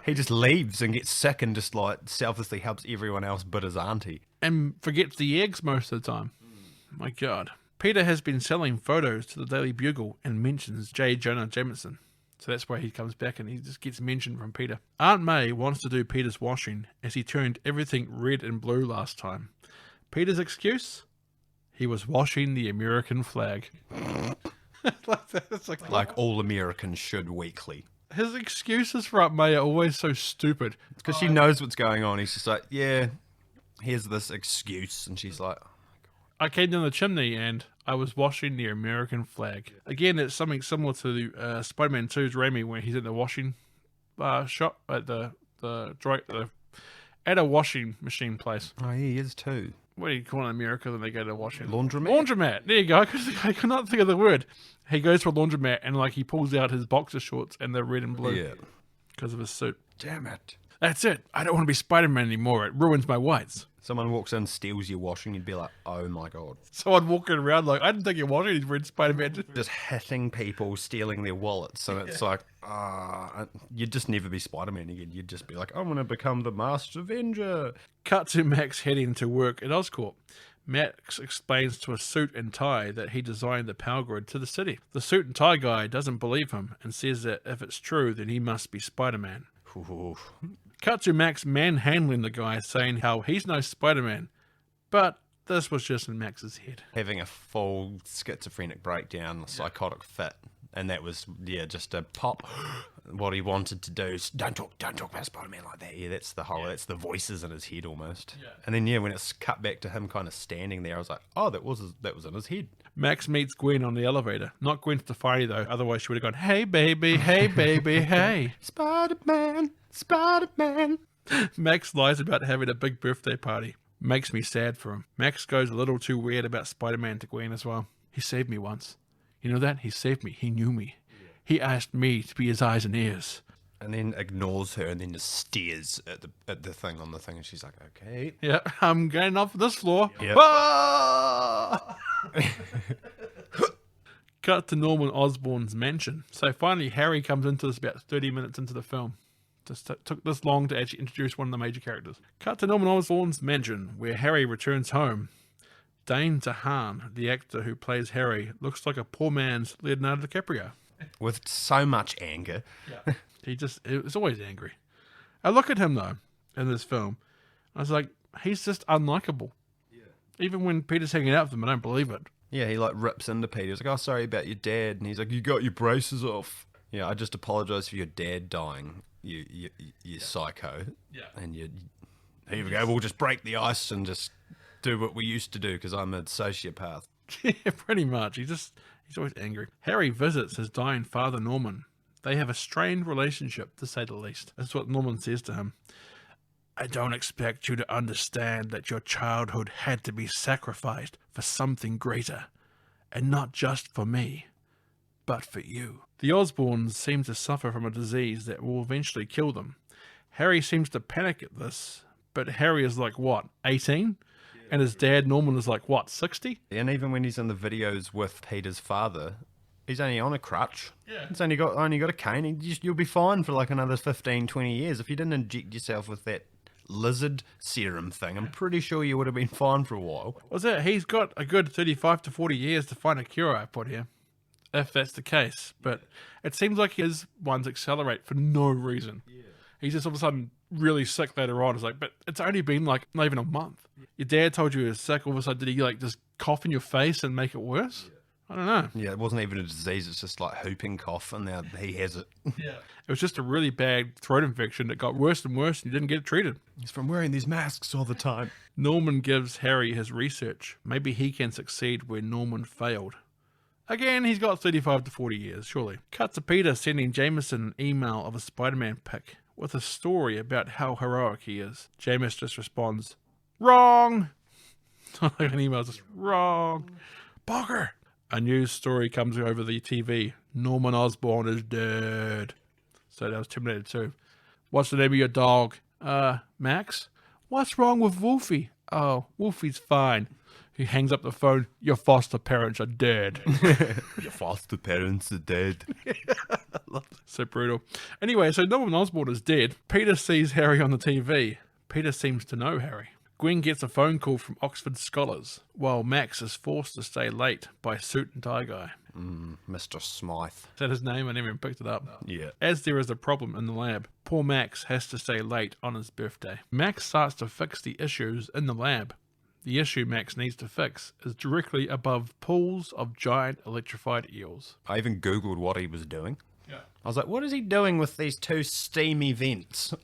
He just leaves and gets sick and just like selflessly helps everyone else but his auntie. And forgets the eggs most of the time. My God. Peter has been selling photos to the Daily Bugle and mentions J. Jonah Jameson. So that's why he comes back and he just gets mentioned from Peter. Aunt May wants to do Peter's washing as he turned everything red and blue last time. Peter's excuse? He was washing the American flag. Like all Americans should weekly. His excuses for Aunt May are always so stupid. It's because she knows what's going on. He's just like, yeah, here's this excuse. And she's like, I came down the chimney and I was washing the American flag. Again, it's something similar to Spider-Man 2's Raimi, where he's in the washing shop at at a washing machine place. oh, yeah, he is too. What do you call it in America when they go to washing? Laundromat? Laundromat. There you go. I could not think of the word. He goes for a laundromat and like he pulls out his boxer shorts and they're red and blue. Yeah. Because of his suit. Damn it. That's it. I don't want to be Spider-Man anymore. It ruins my whites. Someone walks in, steals your washing, you'd be like, oh my God. Someone walking around like, I didn't think your washing. He's wearing Spider-Man. Just hitting people, stealing their wallets. And it's like, you'd just never be Spider-Man again. You'd just be like, I'm going to become the Masked Avenger. Cut to Max heading to work at Oscorp. Max explains to a suit and tie that he designed the power grid to the city. The suit and tie guy doesn't believe him and says that if it's true, then he must be Spider-Man. Ooh. Cut to Max manhandling the guy, saying how he's no Spider-Man. But this was just in Max's head. Having a full schizophrenic breakdown, psychotic fit. And that was, just a pop. What he wanted to do is, don't talk about Spider-Man like that. Yeah, that's the voices in his head almost. Yeah. And then, when it's cut back to him kind of standing there, I was like, oh, that was in his head. Max meets Gwen on the elevator. Not Gwen Stefani, though. Otherwise, she would have gone, hey, baby, hey. Spider-Man. Max lies about having a big birthday party. Makes me sad for him. Max goes a little too weird about Spider-Man to Gwen as well. He saved me once. You know that? He saved me. He knew me. He asked me to be his eyes and ears. And then ignores her and then just stares at the thing on the thing. And she's like, okay. Yeah, I'm getting off this floor. Yep. Cut to Norman Osborn's mansion. So finally, Harry comes into this about 30 minutes into the film. Just took this long to actually introduce one of the major characters. Cut to Norman Osborn's mansion, where Harry returns home. Dane DeHaan, the actor who plays Harry, looks like a poor man's Leonardo DiCaprio. With so much anger. Yeah. It's always angry. I look at him, though, in this film. I was like, he's just unlikable. Yeah. Even when Peter's hanging out with him, I don't believe it. Yeah, he like rips into Peter. He's like, oh, sorry about your dad. And he's like, you got your braces off. Yeah, I just apologise for your dad dying. You psycho. Yeah. And here we go. We'll just break the ice and just do what we used to do because I'm a sociopath. Yeah, pretty much. He's always angry. Harry visits his dying father, Norman. They have a strained relationship, to say the least. That's what Norman says to him. I don't expect you to understand that your childhood had to be sacrificed for something greater, and not just for me, but for you. The Osborns seem to suffer from a disease that will eventually kill them. Harry seems to panic at this, but Harry is like, what, 18? And his dad, Norman, is like, what, 60? And even when he's in the videos with Peter's father, he's only on a crutch. Yeah. He's only got a cane. You'll be fine for like another 15, 20 years. If you didn't inject yourself with that lizard serum thing, I'm pretty sure you would have been fine for a while. Was it? He's got a good 35 to 40 years to find a cure, I put here, if that's the case. But it seems like his ones accelerate for no reason. He's just all of a sudden really sick later on. It's like, but it's only been like not even a month. Your dad told you he was sick. All of a sudden, did he like just cough in your face and make it worse? I don't know. Yeah, it wasn't even a disease. It's just like whooping cough, and now he has it. Yeah. It was just a really bad throat infection that got worse and worse, and he didn't get it treated. He's from wearing these masks all the time. Norman gives Harry his research. Maybe he can succeed where Norman failed. Again, he's got 35 to 40 years, surely. Cut to Peter sending Jameson an email of a Spider-Man pic with a story about how heroic he is. Jameson just responds, "Wrong!" Like an email just, "Wrong! Bugger!" A news story comes over the TV. Norman Osborn is dead. So that was Terminator 2. What's the name of your dog? Max? What's wrong with Wolfie? Oh, Wolfie's fine. He hangs up the phone. Your foster parents are dead. Your foster parents are dead. So brutal. Anyway, so Norman Osborn is dead. Peter sees Harry on the TV. Peter seems to know Harry. Gwen gets a phone call from Oxford scholars, while Max is forced to stay late by Suit and Tie Guy. Mr. Smythe. Is that his name? I never even picked it up. Yeah. As there is a problem in the lab, poor Max has to stay late on his birthday. Max starts to fix the issues in the lab. The issue Max needs to fix is directly above pools of giant electrified eels. I even Googled what he was doing. Yeah. I was like, what is he doing with these two steamy vents?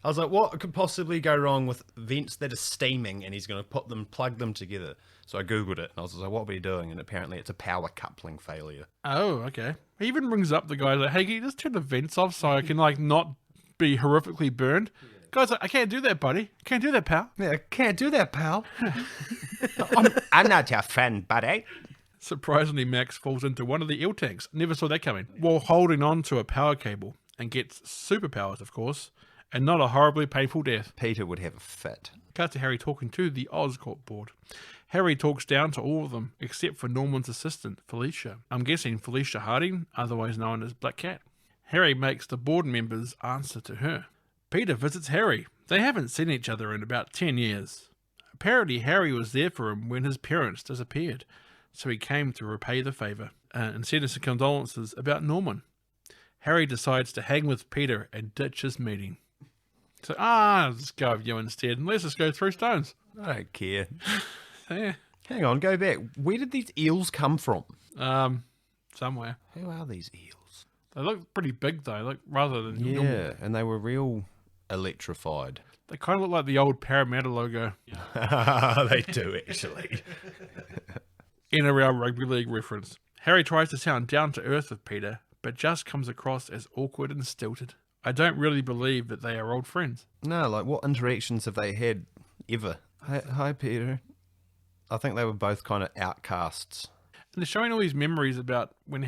I was like, what could possibly go wrong with vents that are steaming and he's going to plug them together? So I Googled it and I was like, what were you doing? And apparently it's a power coupling failure. Oh, okay. He even brings up the guy like, hey, can you just turn the vents off so I can like not be horrifically burned? Guy's like, I can't do that, buddy. Can't do that, pal. Yeah, I can't do that, pal. I'm not your friend, buddy. Surprisingly, Max falls into one of the eel tanks. Never saw that coming. While holding on to a power cable and gets superpowers, of course, and not a horribly painful death. Peter would have a fit. Cut to Harry talking to the Oscorp board. Harry talks down to all of them, except for Norman's assistant, Felicia. I'm guessing Felicia Harding, otherwise known as Black Cat. Harry makes the board members answer to her. Peter visits Harry. They haven't seen each other in about 10 years. Apparently, Harry was there for him when his parents disappeared, so he came to repay the favour and send us condolences about Norman. Harry decides to hang with Peter and ditch his meeting. So, let's go with you instead, and let's just go through stones. I don't care. Yeah. Hang on, go back. Where did these eels come from? Somewhere. Who are these eels? They look pretty big, though, like rather than Yeah, normal. and they were real electrified. They kind of look like the old Parramatta logo. They do, actually. In a real rugby league reference. Harry tries to sound down to earth with Peter, but just comes across as awkward and stilted. I don't really believe that they are old friends. No, like what interactions have they had ever? Hi, Peter. I think they were both kind of outcasts. And they're showing all these memories about when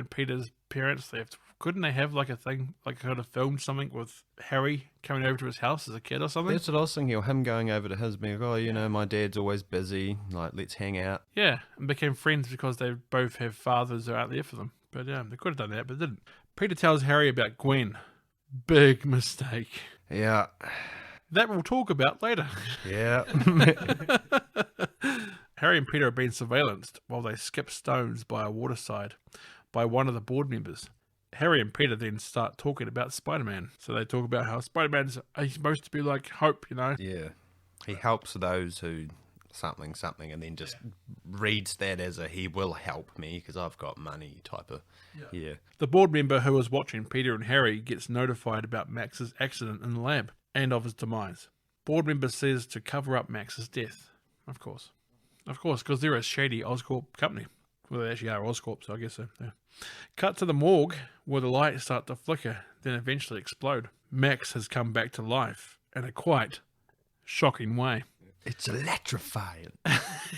Peter's parents left. Couldn't they have like a thing, like kind of filmed something with Harry coming over to his house as a kid or something? That's what I was thinking, or him going over to his, being like, my dad's always busy, like, let's hang out. Yeah, and became friends because they both have fathers that are out there for them. But yeah, they could have done that, but didn't. Peter tells Harry about Gwen. Big mistake. Yeah. That we'll talk about later. Yeah. Harry and Peter are being surveillanced while they skip stones by a waterside by one of the board members. Harry and Peter then start talking about Spider-Man. So they talk about how Spider-Man's he's supposed to be like hope, Yeah. He helps those who something, and then just reads that as a he will help me because I've got money type of, yeah. The board member who was watching Peter and Harry gets notified about Max's accident in the lab and of his demise. Board member says to cover up Max's death. Of course, because they're a shady Oscorp company. Well, they actually are Oscorp, so I guess so. Yeah. Cut to the morgue where the lights start to flicker, then eventually explode. Max has come back to life in a quite shocking way. It's electrifying.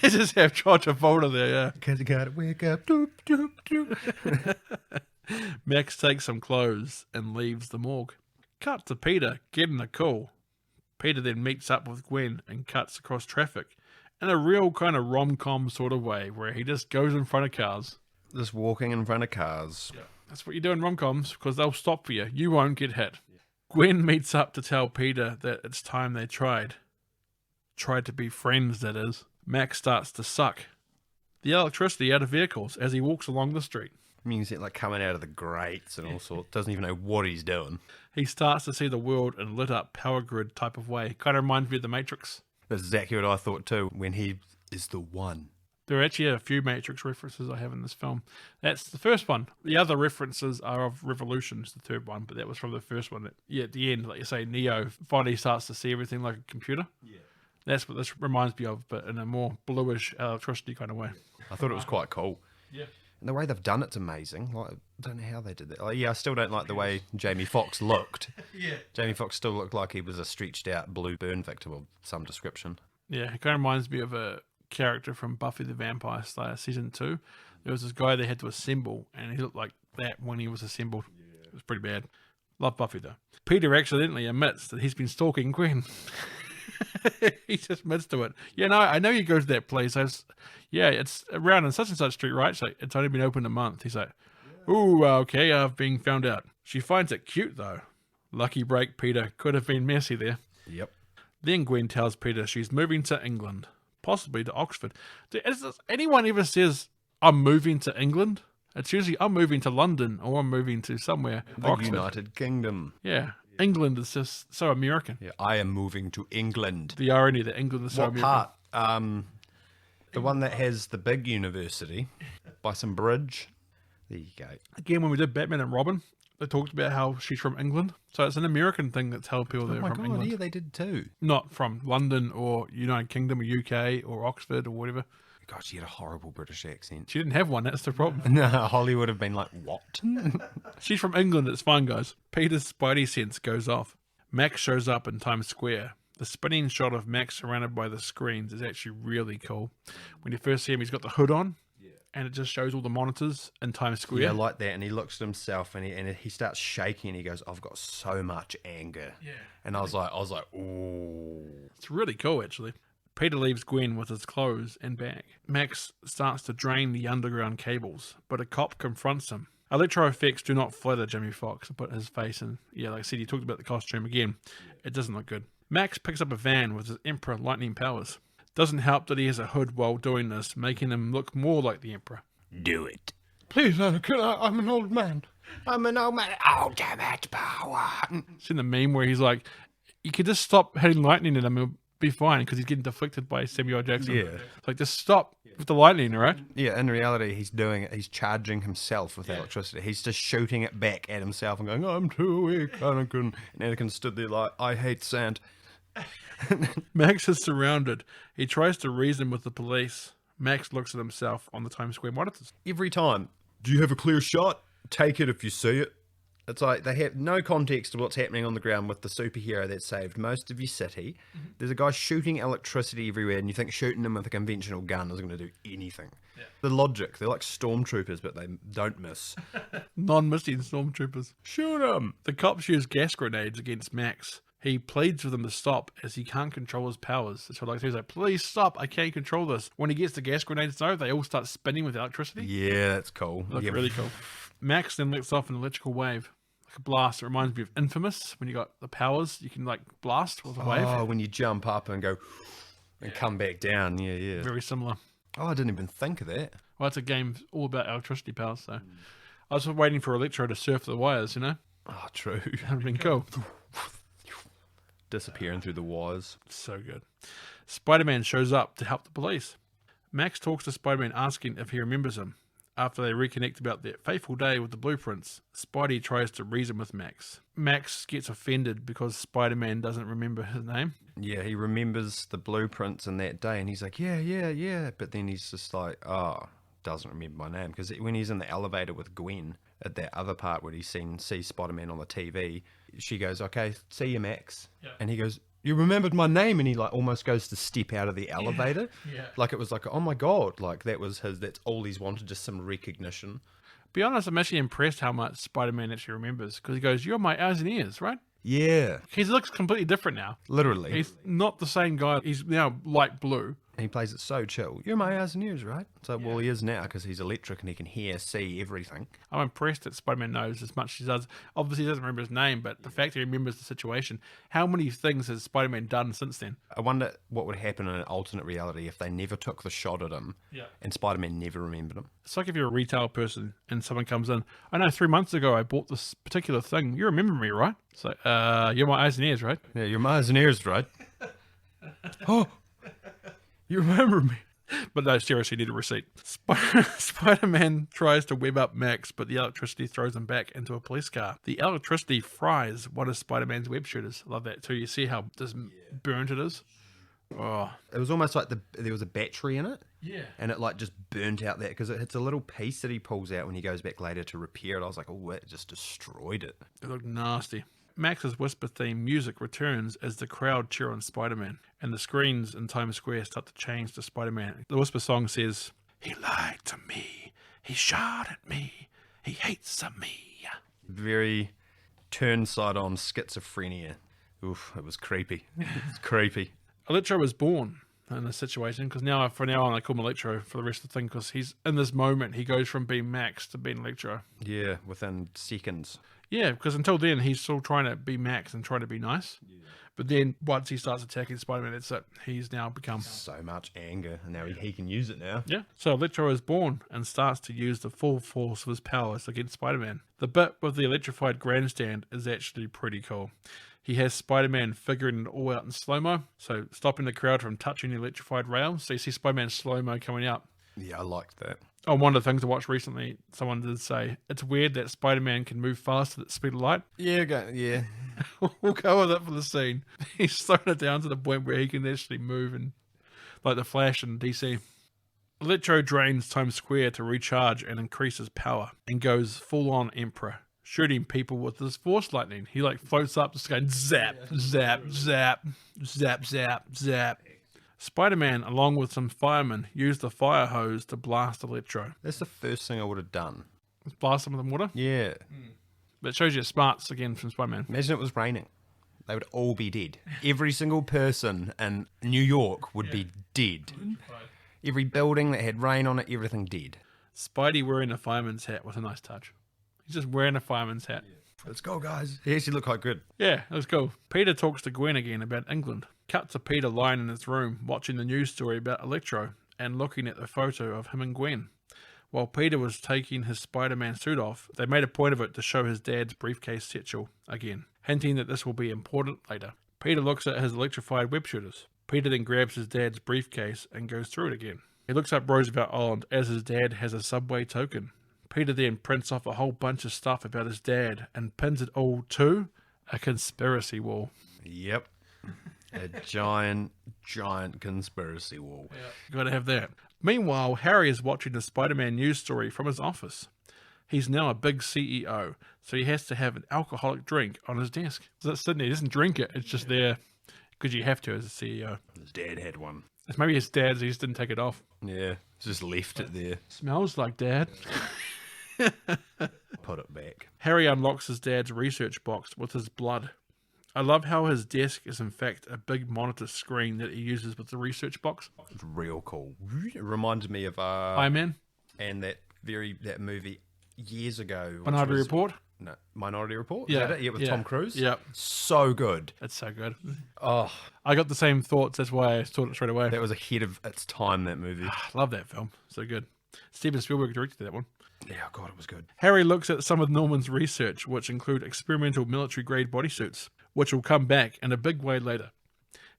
They just have John Travolta there, yeah. Because you gotta wake up. Doop, doop, doop. Max takes some clothes and leaves the morgue. Cut to Peter getting a call. Peter then meets up with Gwen and cuts across traffic in a real kind of rom-com sort of way where he just goes in front of cars. Just walking in front of cars. Yeah. That's what you do in rom-coms because they'll stop for you. You won't get hit. Gwen meets up to tell Peter that it's time they tried to be friends, that is. Max starts to suck the electricity out of vehicles as he walks along the street. Means it like coming out of the grates and all sorts. Doesn't even know what he's doing. He starts to see the world in a lit up power grid type of way. Kind of reminds me of the Matrix. That's exactly what I thought too, when he is the one. There are actually a few Matrix references I have in this film. That's the first one. The other references are of Revolutions, the third one, but that was from the first one. Yeah, at the end, like you say, Neo finally starts to see everything like a computer. Yeah. That's what this reminds me of, but in a more bluish electricity kind of way. I thought it was quite cool. Yeah. And the way they've done it's amazing. Like, I don't know how they did that. Like, yeah, I still don't like the way Jamie Foxx looked. Yeah. Jamie Foxx still looked like he was a stretched out blue burn victim of some description. Yeah, it kind of reminds me of a character from Buffy the Vampire Slayer season 2. There was this guy they had to assemble, and he looked like that when he was assembled. Yeah. It was pretty bad. Love Buffy though. Peter accidentally admits that he's been stalking Gwen. He just admits to it. Yeah, no, I know you go to that place. It's around in such and such street, right? So it's only been open a month. He's like, ooh, okay, I've been found out. She finds it cute though. Lucky break, Peter. Could have been messy there. Yep. Then Gwen tells Peter she's moving to England, possibly to Oxford. Anyone ever says, I'm moving to England? It's usually, I'm moving to London or I'm moving to somewhere. The Oxford. United Kingdom. Yeah. England is just so American. Yeah, I am moving to England. The irony that England is so American. What part? The one that has the big university by some bridge. There you go. Again, when we did Batman and Robin, they talked about how she's from England. So it's an American thing that tells people they're from England. Yeah, they did too. Not from London or United Kingdom or UK or Oxford or whatever. God, she had a horrible British accent. She didn't have one, that's the problem. No, Holly would have been like, what? She's from England, it's fine, guys. Peter's spidey sense goes off. Max shows up in Times Square. The spinning shot of Max surrounded by the screens is actually really cool. When you first see him, he's got the hood on, and it just shows all the monitors in Times Square. Yeah, I like that. And he looks at himself, and he starts shaking, and he goes, I've got so much anger. Yeah. And I was like, ooh. It's really cool, actually. Peter leaves Gwen with his clothes and bag. Max starts to drain the underground cables, but a cop confronts him. Electro effects do not flatter Jamie Foxx and put his face in. Yeah, like I said, you talked about the costume again. It doesn't look good. Max picks up a van with his Emperor lightning powers. Doesn't help that he has a hood while doing this, making him look more like the Emperor. Do it. Please, Anakin, I'm an old man. I'm an old man. Oh, damn it, power. Seen the meme where he's like, you could just stop hitting lightning at him, it'll be fine, because he's getting deflected by Samuel L. Jackson. Yeah. It's like, just stop with the lightning, all right? Yeah, in reality, he's doing it. He's charging himself with electricity. He's just shooting it back at himself and going, I'm too weak, Anakin. And Anakin stood there like, I hate sand. Max is surrounded. He tries to reason with the police. Max looks at himself on the Times Square monitors. Every time, do you have a clear shot? Take it if you see it. It's like they have no context of what's happening on the ground with the superhero that saved most of your city. Mm-hmm. There's a guy shooting electricity everywhere, and you think shooting him with a conventional gun is going to do anything. Yeah. The logic, they're like stormtroopers, but they don't miss. Non-missing stormtroopers. Shoot them! The cops use gas grenades against Max. He pleads with them to stop as he can't control his powers. So like he's like, please stop, I can't control this. When he gets the gas grenades though, they all start spinning with electricity. Yeah, that's cool. Looks really cool. Max then lets off an electrical wave. Like a blast. It reminds me of Infamous. When you got the powers, you can like blast with a wave. Oh, when you jump up and go and come back down. Yeah. Very similar. Oh, I didn't even think of that. Well, it's a game all about electricity powers, so I was waiting for Electro to surf the wires, you know? Oh, true. That would have been cool. Disappearing through the wires. So good. Spider-Man shows up to help the police. Max talks to Spider-Man asking if he remembers him. After they reconnect about that fateful day with the blueprints, Spidey tries to reason with Max. Max gets offended because Spider-Man doesn't remember his name. Yeah, he remembers the blueprints in that day, and he's like, yeah. But then he's just like, doesn't remember my name. Because when he's in the elevator with Gwen, at that other part where he sees Spider-Man on the TV, she goes, okay, see you, Max. Yeah. And he goes, you remembered my name, and he like almost goes to step out of the elevator. Yeah. Like it was like, oh my God, like that's all he's wanted, just some recognition. Be honest, I'm actually impressed how much Spider-Man actually remembers, because he goes, you're my eyes and ears, right? Yeah. He looks completely different now. Literally. He's not the same guy. He's now light blue. He plays it so chill. You're my eyes and ears, right? So, well, he is now because he's electric and he can hear, see everything. I'm impressed that Spider-Man knows as much as he does. Obviously, he doesn't remember his name, but the fact he remembers the situation. How many things has Spider-Man done since then? I wonder what would happen in an alternate reality if they never took the shot at him and Spider-Man never remembered him. It's like if you're a retail person and someone comes in, I know 3 months ago I bought this particular thing. You remember me, right? It's like, you're my eyes and ears, right? Yeah, you're my eyes and ears, right? Oh, you remember me. But no, seriously, need a receipt. Spider-Man tries to web up Max, but the electricity throws him back into a police car. The electricity fries one of Spider-Man's web shooters. Love that too. You see how burnt it is? Oh. It was almost like there was a battery in it. Yeah. And it like just burnt out that because it's a little piece that he pulls out when he goes back later to repair it. I was like, oh, it just destroyed it. It looked nasty. Max's whisper theme music returns as the crowd cheer on Spider-Man, and the screens in Times Square start to change to Spider-Man. The whisper song says, "He lied to me. He shot at me. He hates me." Very turn side on schizophrenia. Oof, it was creepy. It's creepy. Electro was born in this situation because from now on I call him Electro for the rest of the thing because he's in this moment he goes from being Max to being Electro. Yeah, within seconds. Yeah, because until then he's still trying to be Max and trying to be nice. Yeah. But then once he starts attacking Spider-Man, that's it. He's now become so much anger, and now he can use it now. Yeah. So Electro is born and starts to use the full force of his powers against Spider-Man. The bit with the electrified grandstand is actually pretty cool. He has Spider-Man figuring it all out in slow-mo, so stopping the crowd from touching the electrified rail. So you see Spider-Man slow-mo coming up. Yeah, I liked that. Oh, one of the things I watched recently, someone did say, it's weird that Spider-Man can move faster at the speed of light. Yeah, yeah. We'll go with it for the scene. He's slowing it down to the point where he can actually move, and like the Flash in DC. Electro drains Times Square to recharge and increase his power, and goes full-on Emperor, shooting people with his force lightning. He like floats up, just going zap, zap, zap, zap, zap, zap. Spider-Man, along with some firemen, used the fire hose to blast Electro. That's the first thing I would have done. Blast him with the water? Yeah. But it shows you smarts again from Spider-Man. Imagine it was raining. They would all be dead. Every single person in New York would be dead. Every building that had rain on it, everything dead. Spidey wearing a fireman's hat was a nice touch. He's just wearing a fireman's hat. Let's go, guys. He actually looked quite good. Yeah, it was cool. Peter talks to Gwen again about England. Cut to Peter lying in his room, watching the news story about Electro and looking at the photo of him and Gwen. While Peter was taking his Spider-Man suit off, they made a point of it to show his dad's briefcase satchel again, hinting that this will be important later. Peter looks at his electrified web shooters. Peter then grabs his dad's briefcase and goes through it again. He looks up Roosevelt Island as his dad has a subway token. Peter then prints off a whole bunch of stuff about his dad and pins it all to a conspiracy wall. Yep. A giant conspiracy wall. Yeah. Gotta have that. Meanwhile, Harry is watching the Spider-Man news story from his office. He's now a big CEO, so he has to have an alcoholic drink on his desk. So that's sitting there. He doesn't drink it. It's just there because you have to as a CEO. His dad had one. It's maybe his dad's. He just didn't take it off. Yeah, just left it there. Smells like dad. Put it back. Harry unlocks his dad's research box with his blood. I love how his desk is in fact a big monitor screen that he uses with the research box. It's real cool. It reminds me of Iron Man and that movie years ago. Minority Report? No, Minority Report? Yeah. Is that it? Yeah, with Tom Cruise? Yeah. So good. It's so good. Oh. I got the same thoughts. That's why I thought it straight away. That was ahead of its time, that movie. Love that film. So good. Steven Spielberg directed that one. Yeah, God, it was good. Harry looks at some of Norman's research, which include experimental military-grade bodysuits, which will come back in a big way later.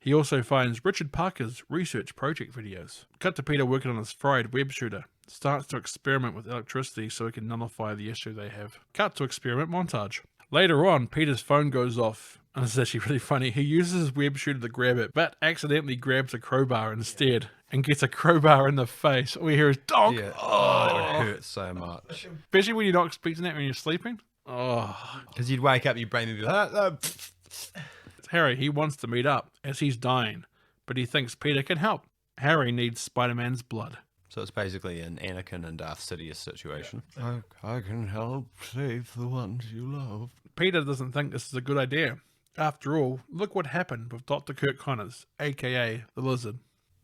He also finds Richard Parker's research project videos. Cut to Peter working on his fried web shooter. Starts to experiment with electricity so he can nullify the issue they have. Cut to experiment montage. Later on, Peter's phone goes off. And this is actually really funny. He uses his web shooter to grab it, but accidentally grabs a crowbar instead and gets a crowbar in the face. All you hear is donk. Yeah. Oh, that would hurt so much. Especially when you're not expecting that when you're sleeping. Oh. Because you'd wake up, your brain would be like, Harry, he wants to meet up as he's dying, but he thinks Peter can help. Harry needs Spider-Man's blood. So it's basically an Anakin and Darth Sidious situation. Yeah. I can help save the ones you love. Peter doesn't think this is a good idea. After all, look what happened with Dr. Kirk Connors, a.k.a. the Lizard.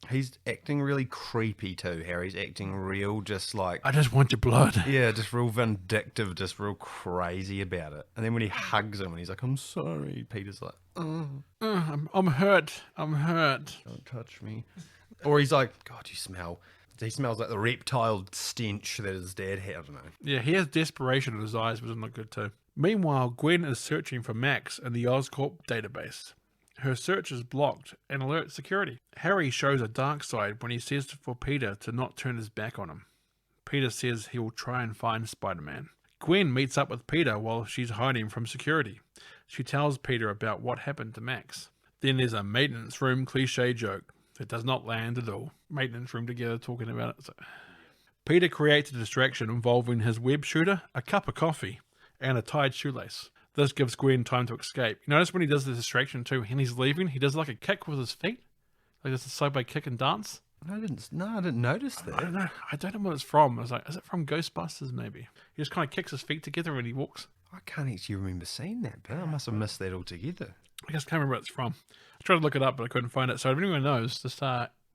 He's acting really creepy too, Harry's acting real, just like, I just want your blood. yeah, just real vindictive, just real crazy about it. And then when he hugs him and he's like, I'm sorry, Peter's like, oh, I'm hurt. I'm hurt. don't touch me. Or he's like, God, you smell. He smells like the reptile stench that his dad had. I don't know. Yeah, he has desperation in his eyes, which is not good too. Meanwhile, Gwen is searching for Max in the Oscorp database. Her search is blocked and alerts security. Harry shows a dark side when he says for Peter to not turn his back on him. Peter says he will try and find Spider-Man. Gwen meets up with Peter while she's hiding from security. She tells Peter about what happened to Max. Then there's a maintenance room cliche joke that does not land at all. Maintenance room together talking about it. So. Peter creates a distraction involving his web shooter, a cup of coffee, and a tied shoelace. This gives Gwen time to escape. You notice when he does the distraction too, and he's leaving, he does like a kick with his feet. Like it's a side-by kick and dance. I didn't notice that. I don't know. I don't know what it's from. I was like, is it from Ghostbusters maybe? He just kind of kicks his feet together when he walks. I can't actually remember seeing that, but I must have missed that altogether. I just can't remember what it's from. I tried to look it up, but I couldn't find it. So if anyone knows, just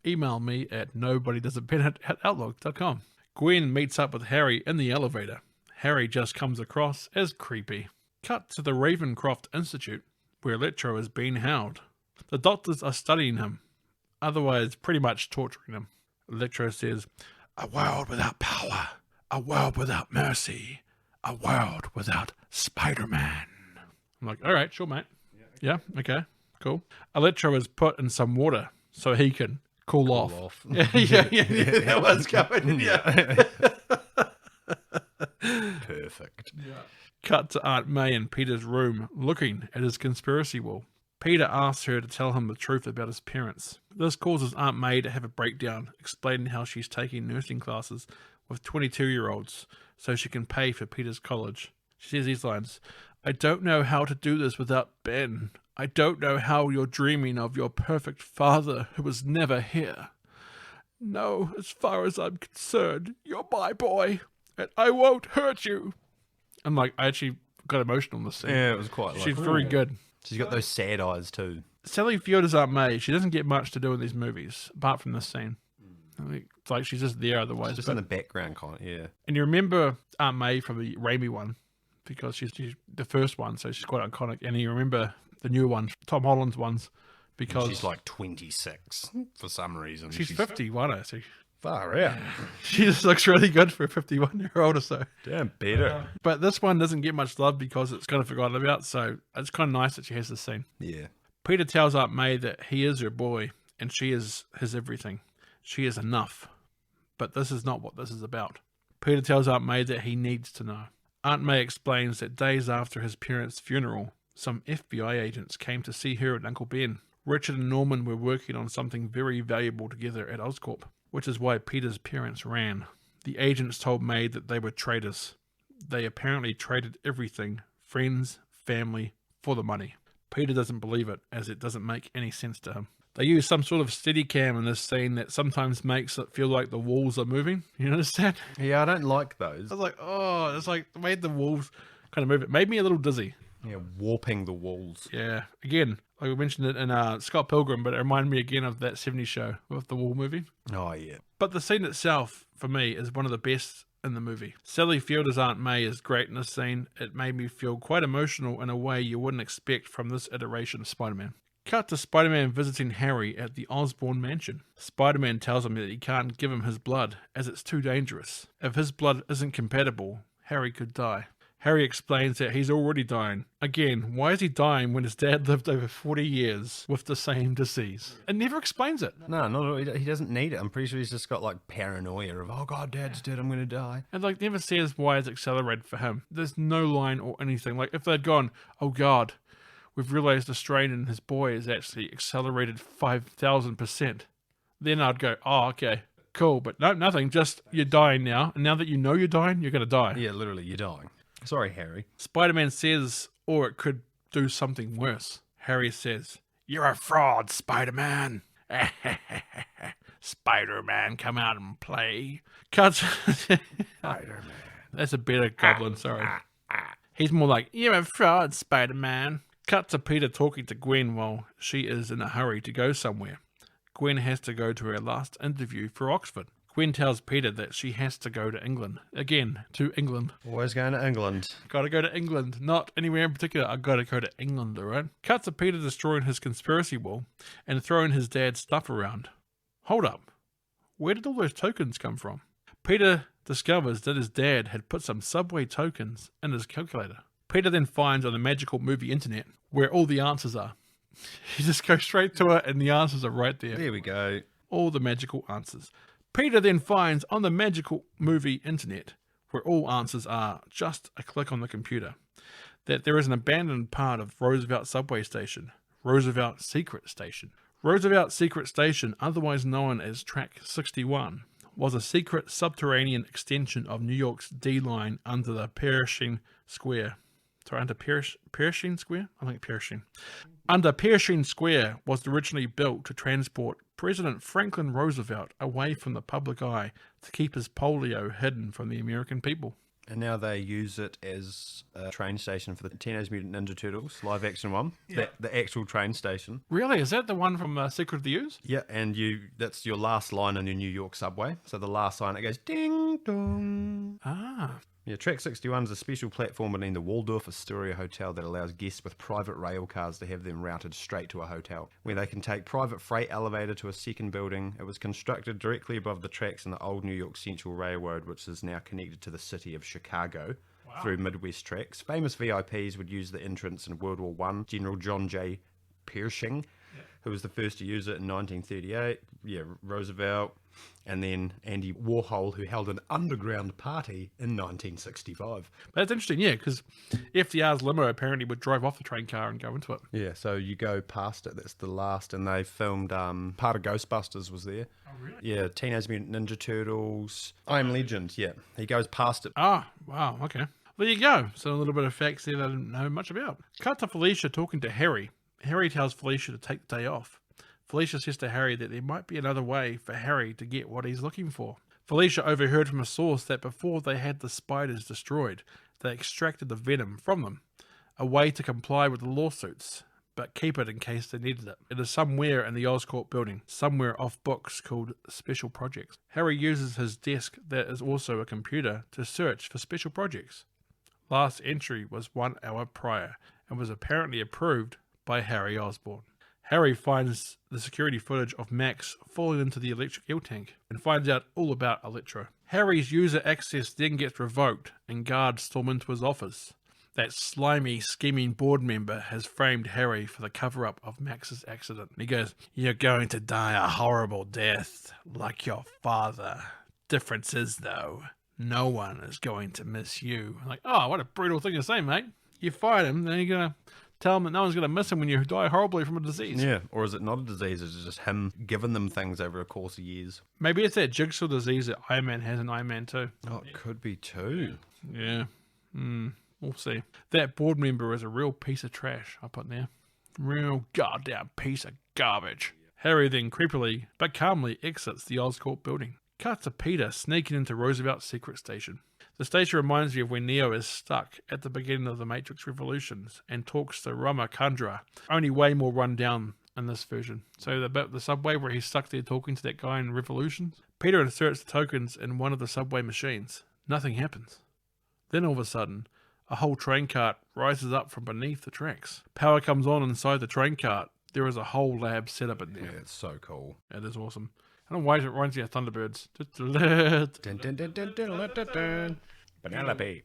email me at nobodydoesitbetter@outlook.com. Gwen meets up with Harry in the elevator. Harry just comes across as creepy. Cut to the Ravencroft Institute, where Electro is being held. The doctors are studying him, otherwise pretty much torturing him. Electro says, a world without power, a world without mercy, a world without Spider-Man. I'm like, all right, sure, mate. Yeah, okay, cool. Electro is put in some water so he can cool off. Yeah, that was coming. Yeah. Perfect. Yeah. Cut to Aunt May in Peter's room, looking at his conspiracy wall. Peter asks her to tell him the truth about his parents. This causes Aunt May to have a breakdown, explaining how she's taking nursing classes with 22-year-olds so she can pay for Peter's college. She says these lines, I don't know how to do this without Ben. I don't know how you're dreaming of your perfect father who was never here. No, as far as I'm concerned, you're my boy, and I won't hurt you. I'm like, I actually got emotional in this scene. Yeah, it was quite like, she's very good. She's got those sad eyes too. Sally Field's Aunt May, she doesn't get much to do in these movies, apart from this scene. I mean, it's like she's just there otherwise. Just in the background, kind of, yeah. And you remember Aunt May from the Raimi one, because she's the first one, so she's quite iconic. And you remember the new one, Tom Holland's ones, because... she's like 26 for some reason. She's 51, I see. Far out. She just looks really good for a 51-year-old or so. Damn, better. But this one doesn't get much love because it's kind of forgotten about, so it's kind of nice that she has this scene. Yeah. Peter tells Aunt May that he is her boy, and she is his everything. She is enough. But this is not what this is about. Peter tells Aunt May that he needs to know. Aunt May explains that days after his parents' funeral, some FBI agents came to see her and Uncle Ben. Richard and Norman were working on something very valuable together at Oscorp, which is why Peter's parents ran. The agents told May that they were traitors. They apparently traded everything, friends, family, for the money. Peter doesn't believe it, as it doesn't make any sense to him. They use some sort of Steadicam in this scene that sometimes makes it feel like the walls are moving. You notice that? Yeah, I don't like those. I was like, oh, it's like made the walls kind of move. It made me a little dizzy. Yeah, warping the walls. Yeah, again, like we mentioned it in Scott Pilgrim, but it reminded me again of that 70s show with the wall moving. Oh, yeah. But the scene itself, for me, is one of the best in the movie. Sally Field's Aunt May is great in this scene. It made me feel quite emotional in a way you wouldn't expect from this iteration of Spider-Man. Cut to Spider-Man visiting Harry at the Osborn mansion. Spider-Man tells him that he can't give him his blood, as it's too dangerous. If his blood isn't compatible, Harry could die. Harry explains that he's already dying. Again, why is he dying when his dad lived over 40 years with the same disease? It never explains it. No, not at all. He doesn't need it. I'm pretty sure he's just got like paranoia of, oh God, Dad's dead, I'm going to die. And like never says why it's accelerated for him. There's no line or anything. Like if they'd gone, oh God, we've realized the strain in his boy is actually accelerated 5,000%. Then I'd go, oh, okay, cool. But no, nothing. Just you're dying now. And now that you know you're dying, you're going to die. Yeah, literally, you're dying. Sorry, Harry. Spider-Man says, or it could do something worse. Harry says, you're a fraud, Spider-Man. Spider-Man, come out and play. Cut. Spider-Man. That's a better goblin, sorry. He's more like, you're a fraud, Spider-Man. Cut to Peter talking to Gwen while she is in a hurry to go somewhere. Gwen has to go to her last interview for Oxford. Gwen tells Peter that she has to go to England. Again, to England. Always going to England. Gotta go to England. Not anywhere in particular. I gotta go to England, alright? Cut to Peter destroying his conspiracy wall and throwing his dad's stuff around. Hold up. Where did all those tokens come from? Peter discovers that his dad had put some subway tokens in his calculator. Peter then finds on the magical movie internet where all the answers are. He just goes straight to it and the answers are right there. There we go. All the magical answers. Peter then finds on the magical movie internet, where all answers are just a click on the computer, that there is an abandoned part of Roosevelt subway station, Roosevelt Secret Station. Roosevelt Secret Station, otherwise known as Track 61, was a secret subterranean extension of New York's D line under the Pershing Square. Sorry, under Pershing Square? I think Pershing. Under Pershing Square was originally built to transport President Franklin Roosevelt away from the public eye to keep his polio hidden from the American people. And now they use it as a train station for the Teenage Mutant Ninja Turtles live action one. Yeah. The actual train station. Really? Is that the one from Secret of the Ooze? Yeah, and that's your last line on your New York subway. So the last line, it goes ding dong. Ah. Yeah, Track 61 is a special platform beneath the Waldorf Astoria Hotel that allows guests with private rail cars to have them routed straight to a hotel, where they can take private freight elevator to a second building. It was constructed directly above the tracks in the old New York Central Railroad, which is now connected to the city of Chicago through Midwest tracks. Famous VIPs would use the entrance in World War I. General John J. Pershing, who was the first to use it in 1938. Yeah, Roosevelt. And then Andy Warhol, who held an underground party in 1965. That's interesting, yeah, because FDR's limo apparently would drive off the train car and go into it. Yeah, so you go past it. That's the last. And they filmed part of Ghostbusters was there. Oh, really? Yeah, Teenage Mutant Ninja Turtles. I Am Legend, yeah. He goes past it. Ah, wow, okay. There you go. So a little bit of facts there that I didn't know much about. Cut to Felicia talking to Harry. Harry tells Felicia to take the day off. Felicia says to Harry that there might be another way for Harry to get what he's looking for. Felicia overheard from a source that before they had the spiders destroyed, they extracted the venom from them, a way to comply with the lawsuits, but keep it in case they needed it. It is somewhere in the Oscorp building, somewhere off books called Special Projects. Harry uses his desk that is also a computer to search for special projects. Last entry was 1 hour prior and was apparently approved by Harry Osborn. Harry finds the security footage of Max falling into the electric eel tank and finds out all about Electro. Harry's user access then gets revoked and guards storm into his office. That slimy, scheming board member has framed Harry for the cover-up of Max's accident. He goes, "You're going to die a horrible death, like your father. Difference is, though, no one is going to miss you." I'm like, oh, what a brutal thing to say, mate. You fired him, then you're going to tell him that no one's going to miss him when you die horribly from a disease. Yeah, or is it not a disease? It's just him giving them things over a course of years. Maybe it's that jigsaw disease that Iron Man has in Iron Man 2. Oh, it could be too. Yeah. We'll see. That board member is a real piece of trash, I put there. Real goddamn piece of garbage. Harry then creepily but calmly exits the Oscorp building. Cut to Peter sneaking into Roosevelt's secret station. The station reminds me of when Neo is stuck at the beginning of the Matrix Revolutions and talks to Rama Kandra, only way more run down in this version. So the subway where he's stuck there talking to that guy in Revolutions. Peter inserts the tokens in one of the subway machines. Nothing happens. Then all of a sudden, a whole train cart rises up from beneath the tracks. Power comes on inside the train cart. There is a whole lab set up in there. Yeah, it's so cool. It is awesome. I don't know why it reminds me of Thunderbirds. Penelope.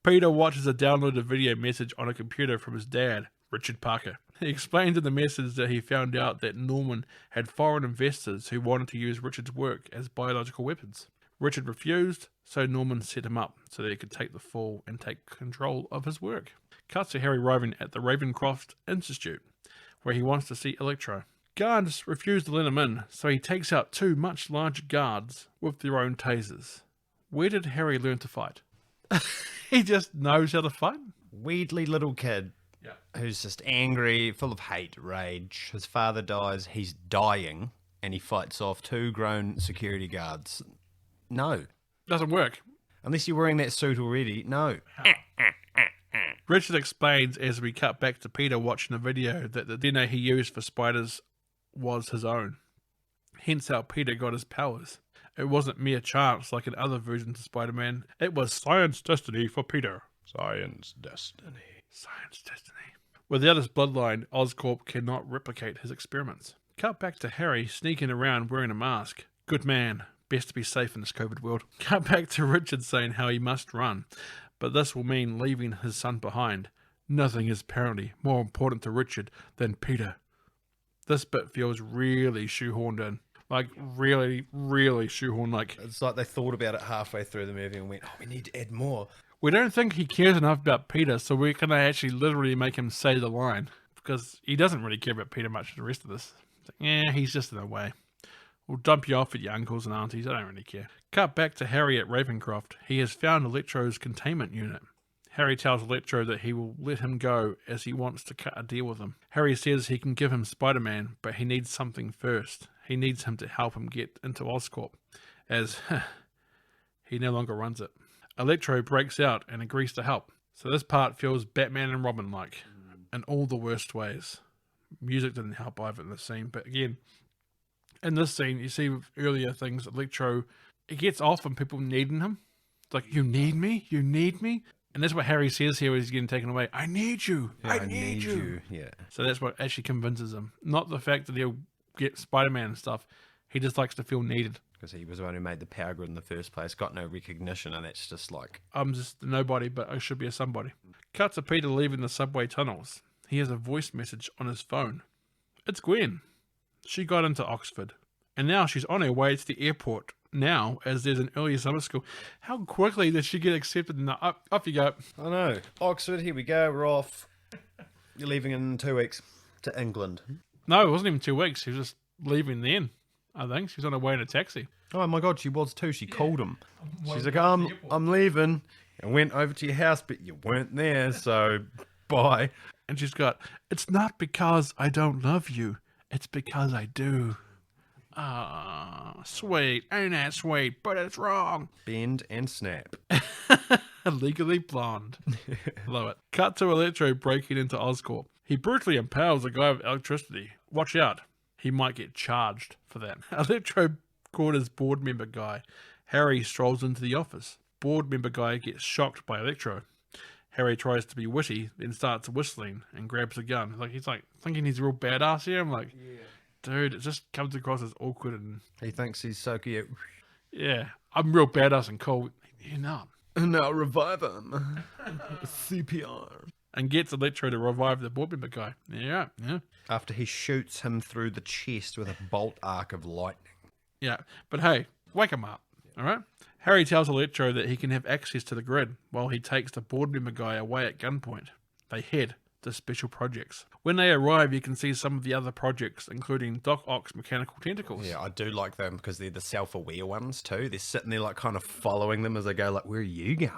Peter watches a downloaded video message on a computer from his dad, Richard Parker. He explains in the message that he found out that Norman had foreign investors who wanted to use Richard's work as biological weapons. Richard refused, so Norman set him up so that he could take the fall and take control of his work. Cuts to Harry arriving at the Ravencroft Institute, where he wants to see Electro. Guards refuse to let him in, so he takes out two much larger guards with their own tasers. Where did Harry learn to fight? He just knows how to fight? Weedly little kid. Yeah. Who's just angry, full of hate, rage. His father dies, he's dying, and he fights off two grown security guards. No. Doesn't work. Unless you're wearing that suit already, no. Richard explains as we cut back to Peter watching a video that the DNA he used for spiders was his own. Hence how Peter got his powers. It wasn't mere chance like in other versions of Spider-Man. It was science destiny for Peter. Science destiny. Science destiny. Without his bloodline, Oscorp cannot replicate his experiments. Cut back to Harry sneaking around wearing a mask. Good man. Best to be safe in this COVID world. Cut back to Richard saying how he must run, but this will mean leaving his son behind. Nothing is apparently more important to Richard than Peter. This bit feels really shoehorned in. Like, really, really shoehorned. Like, It's like they thought about it halfway through the movie and went, oh, we need to add more. we don't think he cares enough about Peter, so we're going to actually literally make him say the line. Because he doesn't really care about Peter much for the rest of this. It's like, yeah, he's just in the way. We'll dump you off at your uncles and aunties. I don't really care. Cut back to Harry at Ravencroft. He has found Electro's containment unit. Harry tells Electro that he will let him go as he wants to cut a deal with him. Harry says he can give him Spider-Man, but he needs something first. He needs him to help him get into Oscorp, as he no longer runs it. Electro breaks out and agrees to help. So this part feels Batman and Robin-like, in all the worst ways. Music didn't help either in this scene, but again, in this scene, you see with earlier things, Electro, it gets off on people needing him. It's like, you need me? You need me? And that's what Harry says here when he's getting taken away. I need you. Yeah, I need you. Yeah. So that's what actually convinces him. Not the fact that he'll get Spider-Man and stuff. He just likes to feel needed. Because he was the one who made the power grid in the first place, got no recognition, and it's just like... I'm just a nobody, but I should be a somebody. Cut to Peter leaving the subway tunnels. He has a voice message on his phone. It's Gwen. She got into Oxford. And now she's on her way to the airport. Now, as there's an early summer school. How quickly did she get accepted? And up you go. I know. Oxford, here we go, we're off. You're leaving in 2 weeks to England. No, it wasn't even 2 weeks. She was just leaving then, I think. She was on her way in a taxi. Oh my God, she was too. She called him. She's like, I'm leaving. I went over to your house, but you weren't there, so bye. And she's got, it's not because I don't love you. It's because I do. Ah, sweet. Ain't that sweet? But it's wrong. Bend and snap. Legally blonde. Love it. Cut to Electro breaking into Oscorp. He brutally impales a guy with electricity. Watch out. He might get charged for that. Electro caught his board member guy. Harry strolls into the office. Board member guy gets shocked by Electro. Harry tries to be witty, then starts whistling and grabs a gun. He's like thinking he's a real badass here. I'm like, dude, it just comes across as awkward and... He thinks he's so cute. Yeah, I'm real badass and cool. You're not. And now revive him. CPR. And gets Electro to revive the board member guy. Yeah. After he shoots him through the chest with a bolt arc of lightning. Yeah, but hey, wake him up, all right? Harry tells Electro that he can have access to the grid while he takes the board member guy away at gunpoint. They head to special projects. When they arrive, you can see some of the other projects, including Doc Ock's mechanical tentacles. Yeah, I do like them because they're the self-aware ones too. They're sitting there like kind of following them as they go like, where are you going?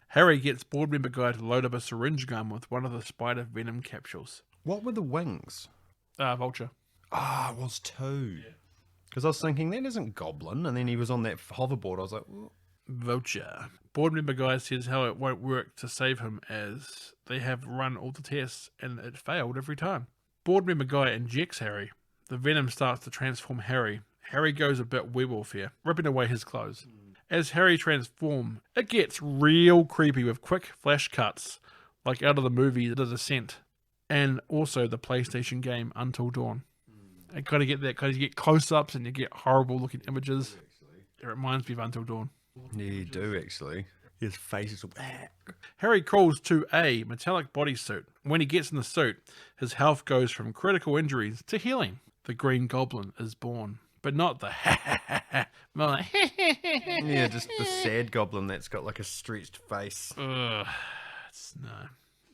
Harry gets board member guy to load up a syringe gun with one of the spider venom capsules. What were the wings? Vulture. Ah, it was two. Because I was thinking, that isn't Goblin. And then he was on that hoverboard. I was like, "Ooh." Vulture. Board member guy says how it won't work to save him as they have run all the tests and it failed every time. Board member guy injects Harry. The venom starts to transform Harry. Harry goes a bit werewolf here, ripping away his clothes. As Harry transforms, it gets real creepy with quick flash cuts, like out of the movie The Descent, and also the PlayStation game Until Dawn. I kind of get that because you get close-ups and you get horrible looking images. It reminds me of Until Dawn. Yeah, you do actually. His face is black. Harry crawls to a metallic bodysuit. When he gets in the suit, his health goes from critical injuries to healing. The Green Goblin is born, but not the more like Yeah, just the sad Goblin that's got like a stretched face. It's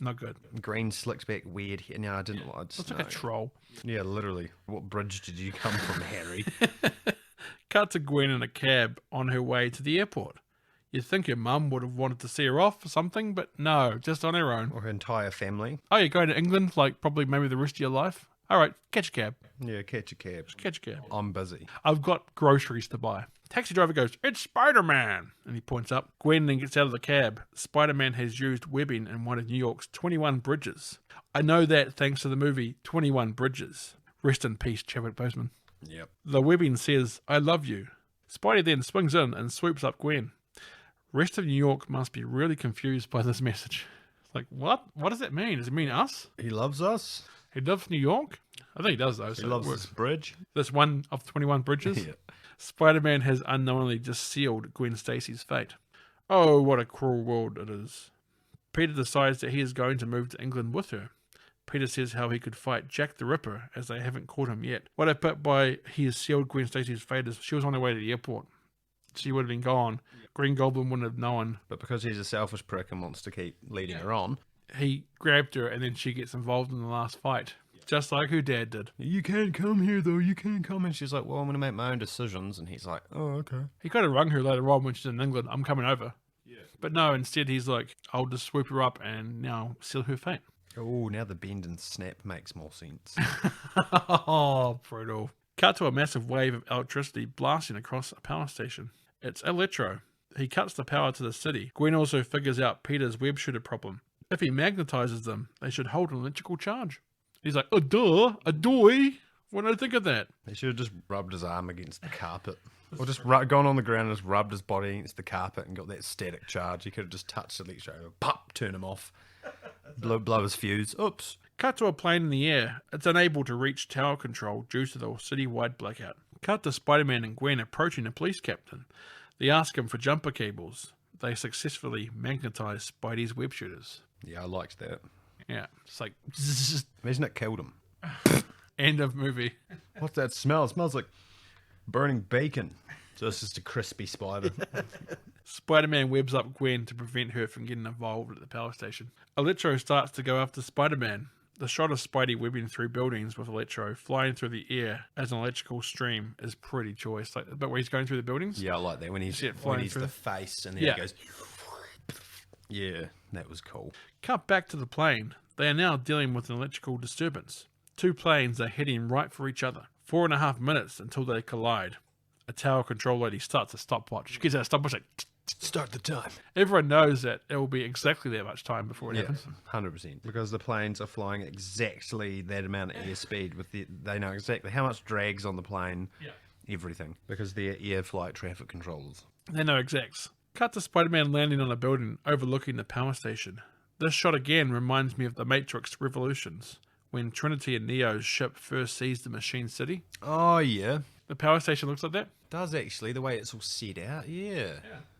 not good. Green slicks back weird hair. No, I didn't like it. Looks like a troll. Yeah, literally. What bridge did you come from, Harry? Cut to Gwen in a cab on her way to the airport. You'd think her mum would have wanted to see her off or something, but no, just on her own. Or her entire family. Oh, you're going to England, like probably maybe the rest of your life? All right, catch a cab. Yeah, catch a cab. Just catch a cab. I'm busy. I've got groceries to buy. Taxi driver goes, it's Spider-Man! And he points up. Gwen then gets out of the cab. Spider-Man has used webbing in one of New York's 21 bridges. I know that thanks to the movie 21 Bridges. Rest in peace, Chadwick Boseman. Yep. The webbing says, "I love you." Spidey then swings in and swoops up Gwen. Rest of New York must be really confused by this message. It's like, what? What does that mean? Does it mean us? He loves us. He loves New York? I think he does, though. He So loves this bridge. This one of 21 bridges. Yeah. Spider-Man has unknowingly just sealed Gwen Stacy's fate. Oh, what a cruel world it is. Peter decides that he is going to move to England with her. Peter says how he could fight Jack the Ripper, as they haven't caught him yet. What I put by he has sealed Gwen Stacy's fate is she was on her way to the airport. She would have been gone. Green Goblin wouldn't have known. But because he's a selfish prick and wants to keep leading her on, He grabbed her and then she gets involved in the last fight. Just like her dad did. you can't come here though, you can't come. And she's like, well, I'm going to make my own decisions. And he's like, oh, okay. He could have rung her later on when she's in England. I'm coming over. Yeah. But no, instead he's like, I'll just swoop her up and now seal her fate. Oh, now the bend and snap makes more sense. Oh, brutal. Cut to a massive wave of electricity blasting across a power station. It's Electro. He cuts the power to the city. Gwen also figures out Peter's web shooter problem. If he magnetizes them, they should hold an electrical charge. He's like, oh, duh, a doy. What did I think of that? He should have just rubbed his arm against the carpet. Or just gone on the ground and just rubbed his body against the carpet and got that static charge. He could have just touched Electro, pop, turn him off, blow his fuse. Oops. Cut to a plane in the air. It's unable to reach tower control due to the city-wide blackout. Cut to Spider-Man and Gwen approaching the police captain. They ask him for jumper cables. They successfully magnetize Spidey's web shooters. Yeah, I liked that. Yeah, it's like, Imagine it killed him. end of movie. What's that smell? It smells like burning bacon. So it's just a crispy spider. Spider-Man webs up Gwen to prevent her from getting involved at the power station. Electro starts to go after Spider-Man. The shot of Spidey webbing through buildings with Electro flying through the air as an electrical stream is pretty choice. Like, but where he's going through the buildings? Yeah, I like that. When he's the face and then he goes... Yeah, that was cool. Cut back to the plane. They are now dealing with an electrical disturbance. Two planes are heading right for each other. 4.5 minutes until they collide. A tower control lady starts a stopwatch. She gets out a stopwatch like... Start the time. Everyone knows that it will be exactly that much time before it happens. 100%. Because the planes are flying exactly that amount of airspeed. They know exactly how much drag's on the plane. Yeah. Everything. Because they're air flight traffic controllers. They know exacts. Cut to Spider-Man landing on a building overlooking the power station. This shot again reminds me of the Matrix Revolutions, when Trinity and Neo's ship first sees the Machine City. Oh, yeah. The power station looks like that. Does actually, the way it's all set out. Yeah.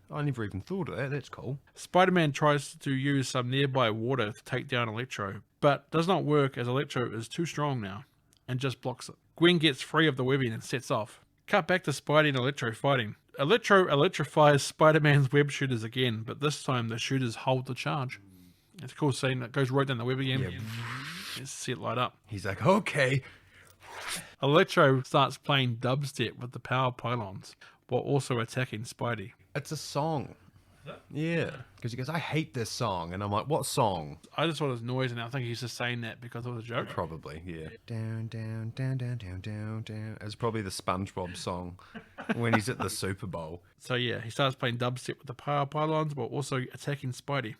I never even thought of that. That's cool. Spider-Man tries to use some nearby water to take down Electro, but does not work as Electro is too strong now, and just blocks it. Gwen gets free of the webbing and sets off. Cut back to Spidey and Electro fighting. Electro electrifies Spider-Man's web shooters again, but this time the shooters hold the charge. It's a cool scene. It goes right down the web again. Yeah. Let's see it light up. He's like, okay. Electro starts playing dubstep with the power pylons, while also attacking Spidey. It's a song. Yeah. Because he goes, I hate this song. And I'm like, what song? I just saw his noise and I think he's just saying that because it was a joke. Probably, yeah. Down, down, down, down, down, down, down. It's probably the SpongeBob song when he's at the Super Bowl. So yeah, he starts playing dubstep with the power pylons while also attacking Spidey.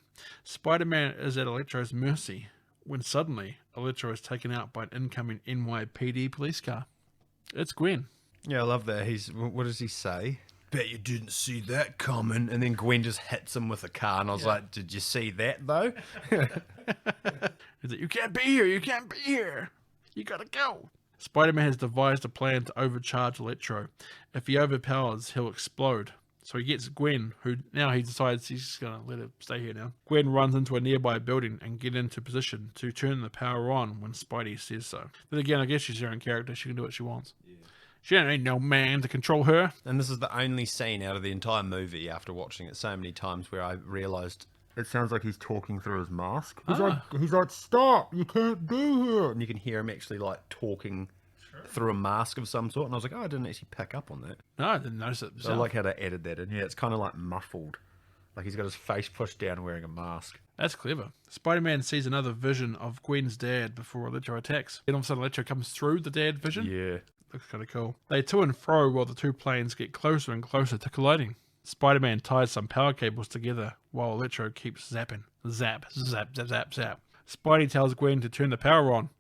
Spider-Man is at Electro's mercy when suddenly Electro is taken out by an incoming NYPD police car. It's Gwen. Yeah, I love that. What does he say? Bet you didn't see that coming. And then Gwen just hits him with a car. And I was like, did you see that, though? He's like, you can't be here. You can't be here. You gotta go. Spider-Man has devised a plan to overcharge Electro. If he overpowers, he'll explode. So he gets Gwen, who now he decides he's just going to let her stay here now. Gwen runs into a nearby building and get into position to turn the power on when Spidey says so. Then again, I guess she's her own character. She can do what she wants. Yeah. She don't need no man to control her. And this is the only scene out of the entire movie after watching it so many times where I realised it sounds like he's talking through his mask. He's like, stop, you can't be here. And you can hear him actually like talking through a mask of some sort. And I was like, oh, I didn't actually pick up on that. No, I didn't notice it. So I like how they added that in. Yeah, it's kind of like muffled. Like he's got his face pushed down wearing a mask. That's clever. Spider-Man sees another vision of Gwen's dad before Electro attacks. Then all of a sudden Electro comes through the dad vision. Yeah. Looks kind of cool. They to and fro while the two planes get closer and closer to colliding. Spider-Man ties some power cables together while Electro keeps zapping. Zap, zap, zap, zap, zap. Spidey tells Gwen to turn the power on.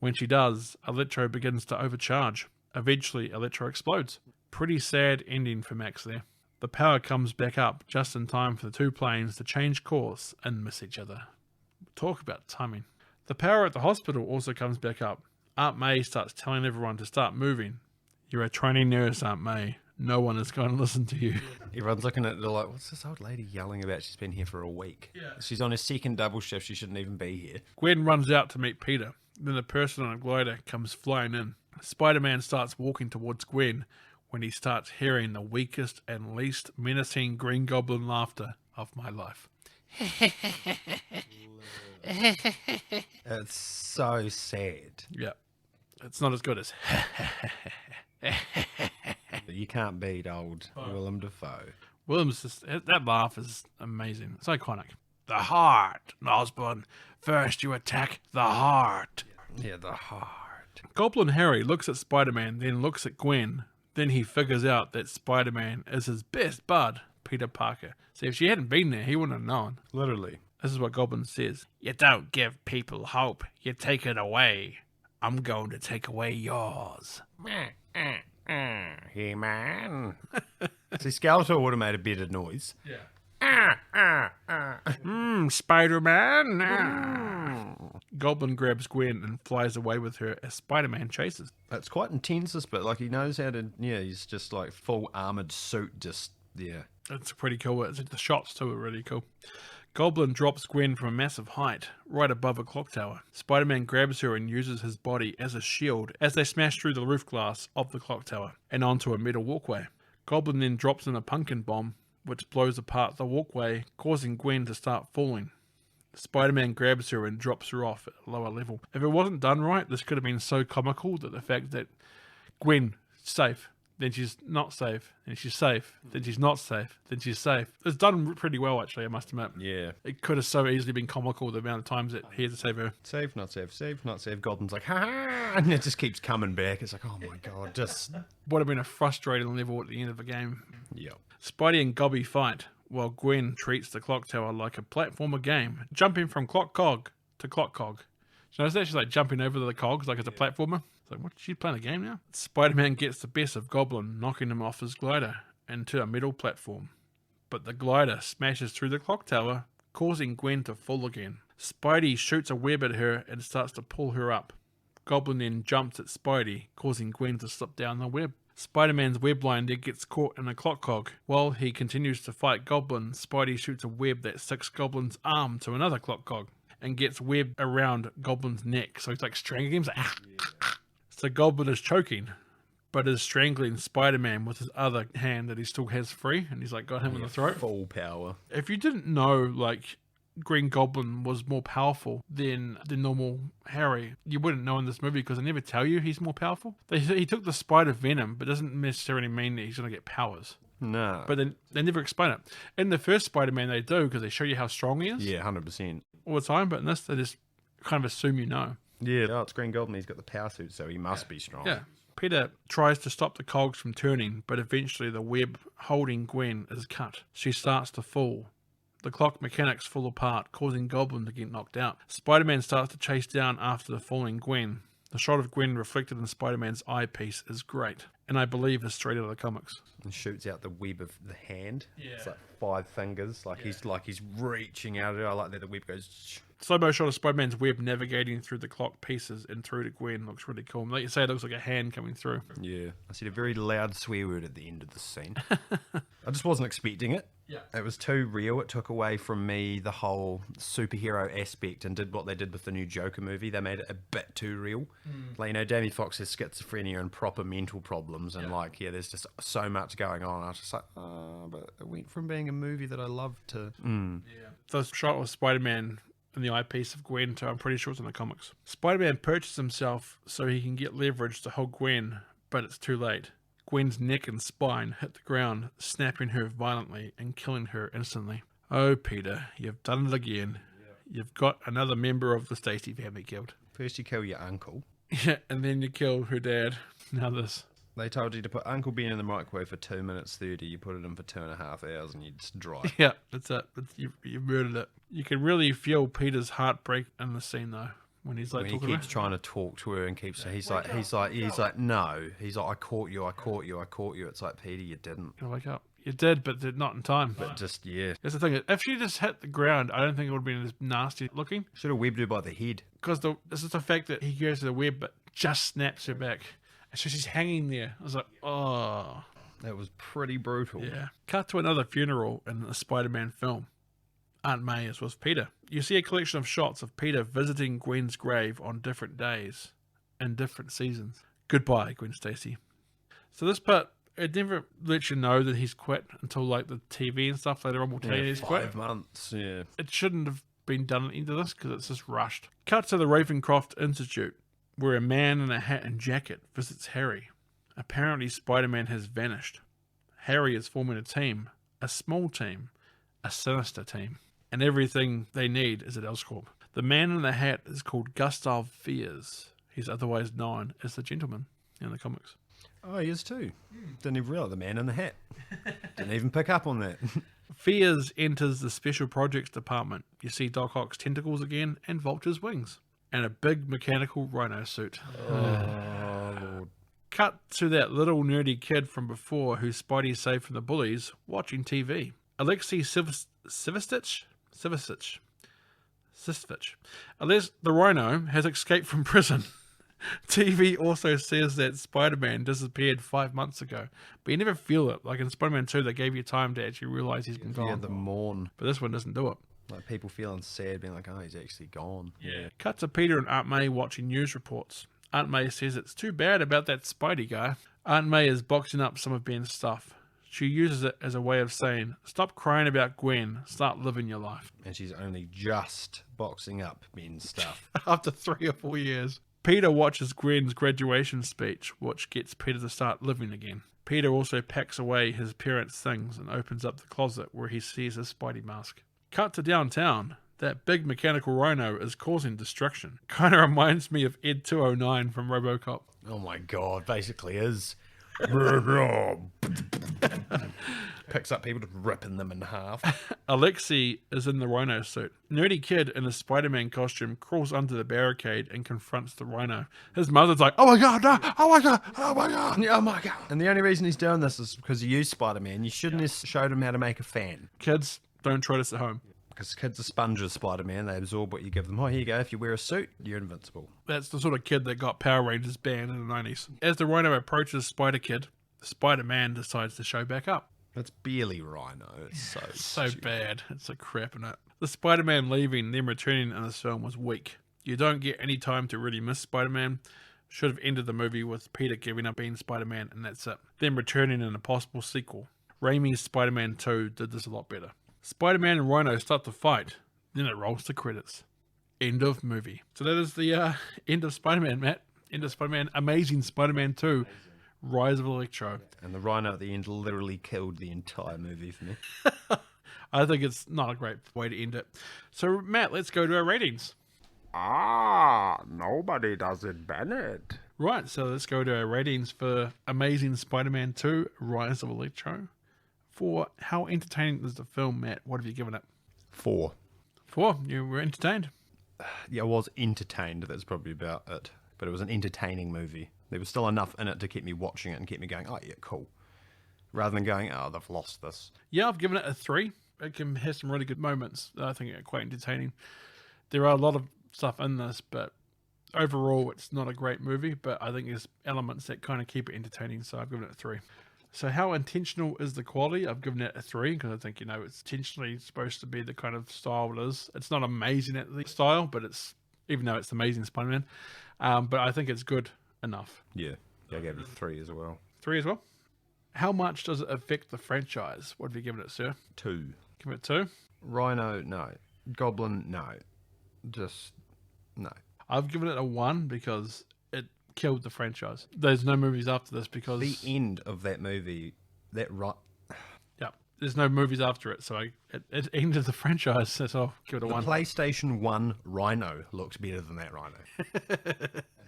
When she does, Electro begins to overcharge. Eventually, Electro explodes. Pretty sad ending for Max there. The power comes back up just in time for the two planes to change course and miss each other. Talk about timing. The power at the hospital also comes back up. Aunt May starts telling everyone to start moving. You're a trainee nurse, Aunt May. No one is going to listen to you. Everyone's looking at it like, what's this old lady yelling about? She's been here for a week. Yeah. She's on her second double shift. She shouldn't even be here. Gwen runs out to meet Peter. Then the person on a glider comes flying in. Spider-Man starts walking towards Gwen when he starts hearing the weakest and least menacing Green Goblin laughter of my life. It's so sad. Yeah. It's not as good as... You can't beat old Willem Dafoe. Williams, that laugh is amazing. It's iconic. The heart, Osborn. First you attack the heart. Yeah, the heart. Goblin Harry looks at Spider-Man, then looks at Gwen. Then he figures out that Spider-Man is his best bud, Peter Parker. See, if she hadn't been there, he wouldn't have known. Literally. This is what Goblin says. You don't give people hope. You take it away. I'm going to take away yours. Hey, man. See, Skeletor would have made a better noise. Yeah. Spider-Man. Goblin grabs Gwen and flies away with her as Spider-Man chases. It's quite intense, this bit. Like, he knows how to, he's just like full armored suit, just, yeah. It's pretty cool. The shots, too, are really cool. Goblin drops Gwen from a massive height, right above a clock tower. Spider-Man grabs her and uses his body as a shield as they smash through the roof glass of the clock tower and onto a metal walkway. Goblin then drops in a pumpkin bomb, which blows apart the walkway, causing Gwen to start falling. Spider-Man grabs her and drops her off at a lower level. If it wasn't done right, this could have been so comical that the fact that Gwen, safe, then she's not safe, then she's safe, then she's not safe, then she's safe. It's done pretty well, actually, I must admit. Yeah. It could have so easily been comical the amount of times that he had to save her. Save, not save, save, not save. Goblin's like, ha ha! And it just keeps coming back. It's like, oh my god, just... Would have been a frustrating level at the end of the game. Yep. Spidey and Gobby fight, while Gwen treats the clock tower like a platformer game, jumping from clock cog to clock cog. So notice that she's like jumping over the cogs like it's a platformer. It's like, what? She's playing a game now? Spider-Man gets the best of Goblin, knocking him off his glider into a metal platform. But the glider smashes through the clock tower, causing Gwen to fall again. Spidey shoots a web at her and starts to pull her up. Goblin then jumps at Spidey, causing Gwen to slip down the web. Spider-Man's web line then gets caught in a clock cog. While he continues to fight Goblin, Spidey shoots a web that sticks Goblin's arm to another clock cog and gets web around Goblin's neck. So he's like strangling him. Like, So Goblin is choking, but is strangling Spider-Man with his other hand that he still has free, and he's like got him in the throat. Full power. If you didn't know, like, Green Goblin was more powerful than the normal Harry, you wouldn't know in this movie because they never tell you he's more powerful. He took the spider venom, but doesn't necessarily mean that he's going to get powers. No. But then they never explain it. In the first Spider-Man they do because they show you how strong he is. Yeah, 100%. All the time, but in this they just kind of assume you know. Yeah, oh, it's Green Goblin. He's got the power suit, so he must be strong. Yeah. Peter tries to stop the cogs from turning, but eventually the web holding Gwen is cut. She starts to fall. The clock mechanics fall apart, causing Goblin to get knocked out. Spider-Man starts to chase down after the falling Gwen. The shot of Gwen reflected in Spider-Man's eyepiece is great, and I believe is straight out of the comics. And shoots out the web of the hand. Yeah. It's like 5 fingers. He's reaching out. I like that the web goes... Slow-mo shot of Spider-Man's web navigating through the clock pieces and through to Gwen looks really cool. Like you say, it looks like a hand coming through. Yeah. I said a very loud swear word at the end of the scene. I just wasn't expecting it. Yeah. It was too real. It took away from me the whole superhero aspect and did what they did with the new Joker movie. They made it a bit too real. Like, Jamie Foxx has schizophrenia and proper mental problems and there's just so much going on. I was just like, but it went from being a movie that I loved to... Yeah. The shot of Spider-Man in the eyepiece of Gwen, too, I'm pretty sure it's in the comics. Spider-Man perches himself so he can get leverage to hold Gwen, but it's too late. Gwen's neck and spine hit the ground, snapping her violently and killing her instantly. Oh, Peter, you've done it again. You've got another member of the Stacy family killed. First you kill your uncle. Yeah, and then you kill her dad. Now this. They told you to put Uncle Ben in the microwave for 2 minutes 30. You put it in for 2.5 hours and you just dry. Yeah, that's it. You murdered it. You can really feel Peter's heartbreak in the scene, though. when he's like When he talking keeps to her. trying to talk to her and keeps, he's like, no. He's like, I caught you. It's like, Peter, you didn't. You wake up. You did, but not in time. But just, yeah. That's the thing. If she just hit the ground, I don't think it would have been as nasty looking. Should have webbed her by the head. Because this is the fact that he goes to the web, but just snaps her back. And so she's hanging there. I was like, oh. That was pretty brutal. Yeah. Cut to another funeral in the Spider-Man film. Aunt May is with Peter. You see a collection of shots of Peter visiting Gwen's grave on different days in different seasons. Goodbye, Gwen Stacy. So this part, it never lets you know that he's quit until like the TV and stuff later on will tell you he's quit. 5 months, yeah. It shouldn't have been done into this because it's just rushed. Cut to the Ravencroft Institute, where a man in a hat and jacket visits Harry. Apparently Spider-Man has vanished. Harry is forming a team, a small team, a sinister team, and everything they need is at Oscorp. The man in the hat is called Gustav Fiers. He's otherwise known as the Gentleman in the comics. Oh, he is too. Didn't even realize the man in the hat. Didn't even pick up on that. Fiers enters the Special Projects Department. You see Doc Ock's tentacles again and Vulture's wings. And a big mechanical rhino suit. Oh, Lord. Cut to that little nerdy kid from before who Spidey saved from the bullies watching TV. Alexei Sivistich? Unless the Rhino has escaped from prison. TV also says that Spider-Man disappeared 5 months ago, but you never feel it. Like in Spider-Man 2, they gave you time to actually realise he's been gone. Yeah, the mourn. But this one doesn't do it. Like people feeling sad, being like, oh, he's actually gone. Yeah. Cut to Peter and Aunt May watching news reports. Aunt May says it's too bad about that Spidey guy. Aunt May is boxing up some of Ben's stuff. She uses it as a way of saying, stop crying about Gwen, start living your life. And she's only just boxing up Ben's stuff. After 3 or 4 years. Peter watches Gwen's graduation speech, which gets Peter to start living again. Peter also packs away his parents' things and opens up the closet where he sees his Spidey mask. Cut to downtown. That big mechanical rhino is causing destruction. Kind of reminds me of Ed 209 from RoboCop. Oh my god, basically is. Picks up people, just ripping them in half. Alexei is in the rhino suit. Nerdy kid in a Spider-Man costume crawls under the barricade and confronts the rhino. His mother's like, oh my god, no, oh my god, oh my god, oh my god. And the only reason he's doing this is because he used Spider-Man. You shouldn't have showed him how to make a fan. Kids, don't try this at home. Because kids are sponges, Spider-Man. They absorb what you give them. Oh, here you go. If you wear a suit, you're invincible. That's the sort of kid that got Power Rangers banned in the 90s. As the rhino approaches Spider-Kid, Spider-Man decides to show back up. It's barely Rhino. It's So stupid. bad. It's a crap in it. The Spider-Man leaving, then returning in this film was weak. You don't get any time to really miss Spider-Man. Should have ended the movie with Peter giving up being Spider-Man, and that's it. Then returning in a possible sequel. Raimi's Spider-Man 2 did this a lot better. Spider-Man and Rhino start to fight. Then it rolls to credits. End of movie. So that is the end of Spider-Man, Matt. End of Spider-Man. Amazing Spider-Man 2. Rise of Electro. And the Rhino at the end literally killed the entire movie for me. I think it's not a great way to end it. So, Matt, let's go to our ratings. Nobody does it, Bennett. Right, so let's go to our ratings for Amazing Spider-Man 2, Rise of Electro. For how entertaining is the film, Matt? What have you given it? 4. 4. You were entertained? Yeah, I was entertained. That's probably about it. But it was an entertaining movie. There was still enough in it to keep me watching it and keep me going, oh, yeah, cool. Rather than going, oh, they've lost this. Yeah, I've given it a 3. It can have some really good moments that I think are quite entertaining. There are a lot of stuff in this, but overall, it's not a great movie. But I think there's elements that kind of keep it entertaining, so I've given it a 3. So how intentional is the quality? I've given it a 3 because I think, it's intentionally supposed to be the kind of style it is. It's not amazing at the style, but it's, even though it's amazing Spider-Man, but I think it's good enough. Yeah, I gave it a 3 as well. 3 as well. How much does it affect the franchise? What have you given it, sir? 2. Give it 2. Rhino, no. Goblin, no. Just, no. I've given it a 1 because it killed the franchise. There's no movies after this because... The end of that movie, Yeah, there's no movies after it, so it ended the franchise, so I'll give it a the 1. PlayStation 1 Rhino looked better than that Rhino.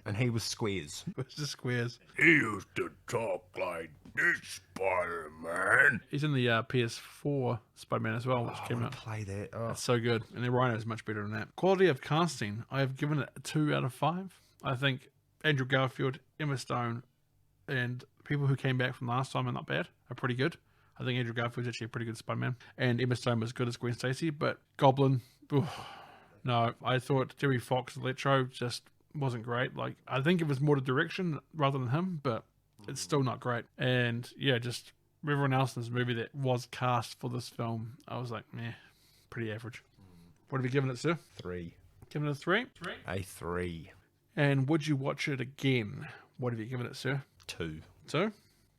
And he was squares. It's just squares. He used to talk like this Spider-Man. He's in the PS4 Spider-Man as well, which I came want out. to play that. Oh. It's so good. And the Rhino is much better than that. Quality of casting, I have given it a 2 out of 5. I think Andrew Garfield, Emma Stone, and people who came back from last time are not bad, are pretty good. I think Andrew Garfield's actually a pretty good Spider-Man. And Emma Stone was good as Gwen Stacy, but Goblin, no. I thought Terry Fox Electro just wasn't great. Like, I think it was more the direction rather than him, but it's still not great. And yeah, just everyone else in this movie that was cast for this film, I was like, meh, pretty average. What have you given it, sir? 3. Given it a 3? A 3. And would you watch it again? What have you given it, sir? 2. So,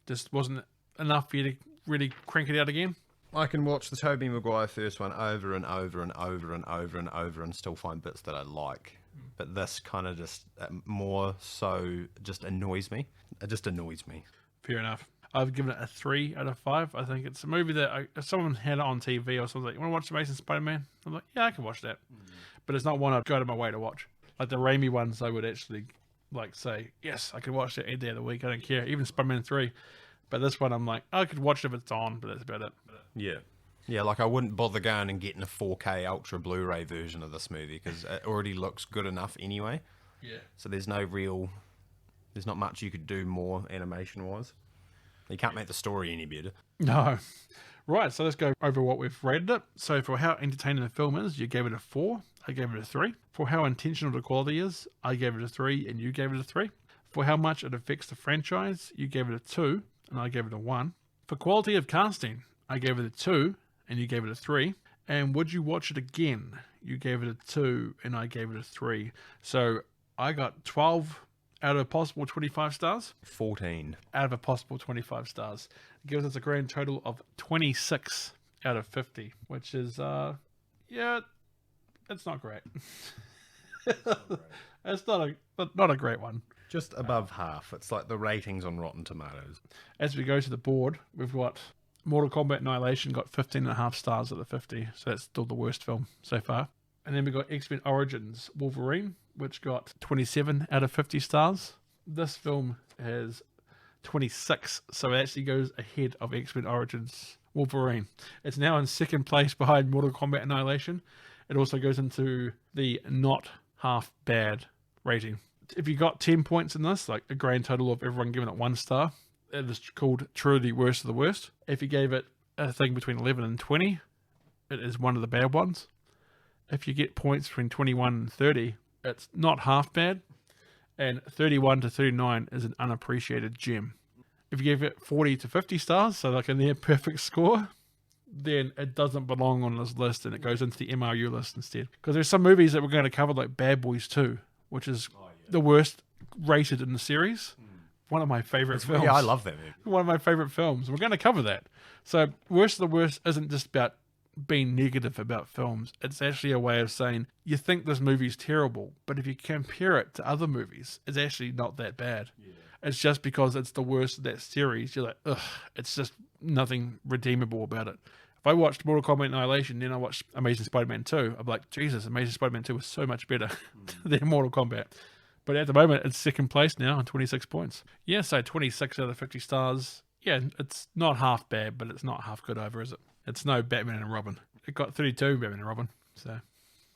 just wasn't enough for you to really crank it out again? I can watch the Tobey Maguire first one over and over and over and over and over and still find bits that I like. But this kind of just more so just annoys me. It just annoys me. Fair enough. I've given it a 3 out of 5. I think it's a movie that if someone had it on TV or something like, you want to watch Amazing Spider-Man? I'm like, yeah, I can watch that. But it's not one I'd go to my way to watch. Like the Raimi ones, I would actually like say, yes, I could watch that any day of the week. I don't care. Even Spider-Man 3. But this one, I'm like, I could watch it if it's on, but that's about it. Yeah. Yeah, like I wouldn't bother going and getting a 4K Ultra Blu-ray version of this movie because it already looks good enough anyway. Yeah. So there's not much you could do more animation-wise. You can't make the story any better. No. Right, so let's go over what we've rated it. So for how entertaining the film is, you gave it a 4. I gave it a 3. For how intentional the quality is, I gave it a 3 and you gave it a 3. For how much it affects the franchise, you gave it a 2 and I gave it a 1. For quality of casting, I gave it a 2 and you gave it a 3. And would you watch it again? You gave it a 2 and I gave it a 3. So I got 12 out of a possible 25 stars. 14. Out of a possible 25 stars. It gives us a grand total of 26 out of 50, which is, yeah, it's not great. It's not a great one. Just above half. It's like the ratings on Rotten Tomatoes. As we go to the board, we've got Mortal Kombat Annihilation got 15.5 stars out of 50, so that's still the worst film so far. And then we got X-Men Origins Wolverine, which got 27 out of 50 stars. This film has 26, so it actually goes ahead of X-Men Origins Wolverine. It's now in second place behind Mortal Kombat Annihilation. It also goes into the not half bad rating. If you got 10 points in this, like a grand total of everyone giving it 1 star, it is called truly worst of the worst. If you gave it a thing between 11 and 20, it is one of the bad ones. If you get points between 21 and 30, it's not half bad. And 31 to 39 is an unappreciated gem. If you give it 40 to 50 stars, so like a near perfect score, then it doesn't belong on this list and it goes into the MRU list instead. Because there's some movies that we're going to cover, like Bad Boys 2, which is the worst rated in the series. One of my favorite films. Yeah, I love that movie. One of my favorite films. We're going to cover that. So, worst of the worst isn't just about being negative about films. It's actually a way of saying you think this movie's terrible, but if you compare it to other movies, it's actually not that bad. Yeah. It's just because it's the worst of that series. You're like, ugh, it's just nothing redeemable about it. If I watched Mortal Kombat Annihilation, then I watched Amazing Spider-Man 2, I'm like, Jesus, Amazing Spider-Man 2 was so much better than Mortal Kombat. But at the moment, it's second place now on 26 points. Yeah, so 26 out of 50 stars. Yeah, it's not half bad, but it's not half good either, is it? It's no Batman and Robin. It got 32 Batman and Robin, so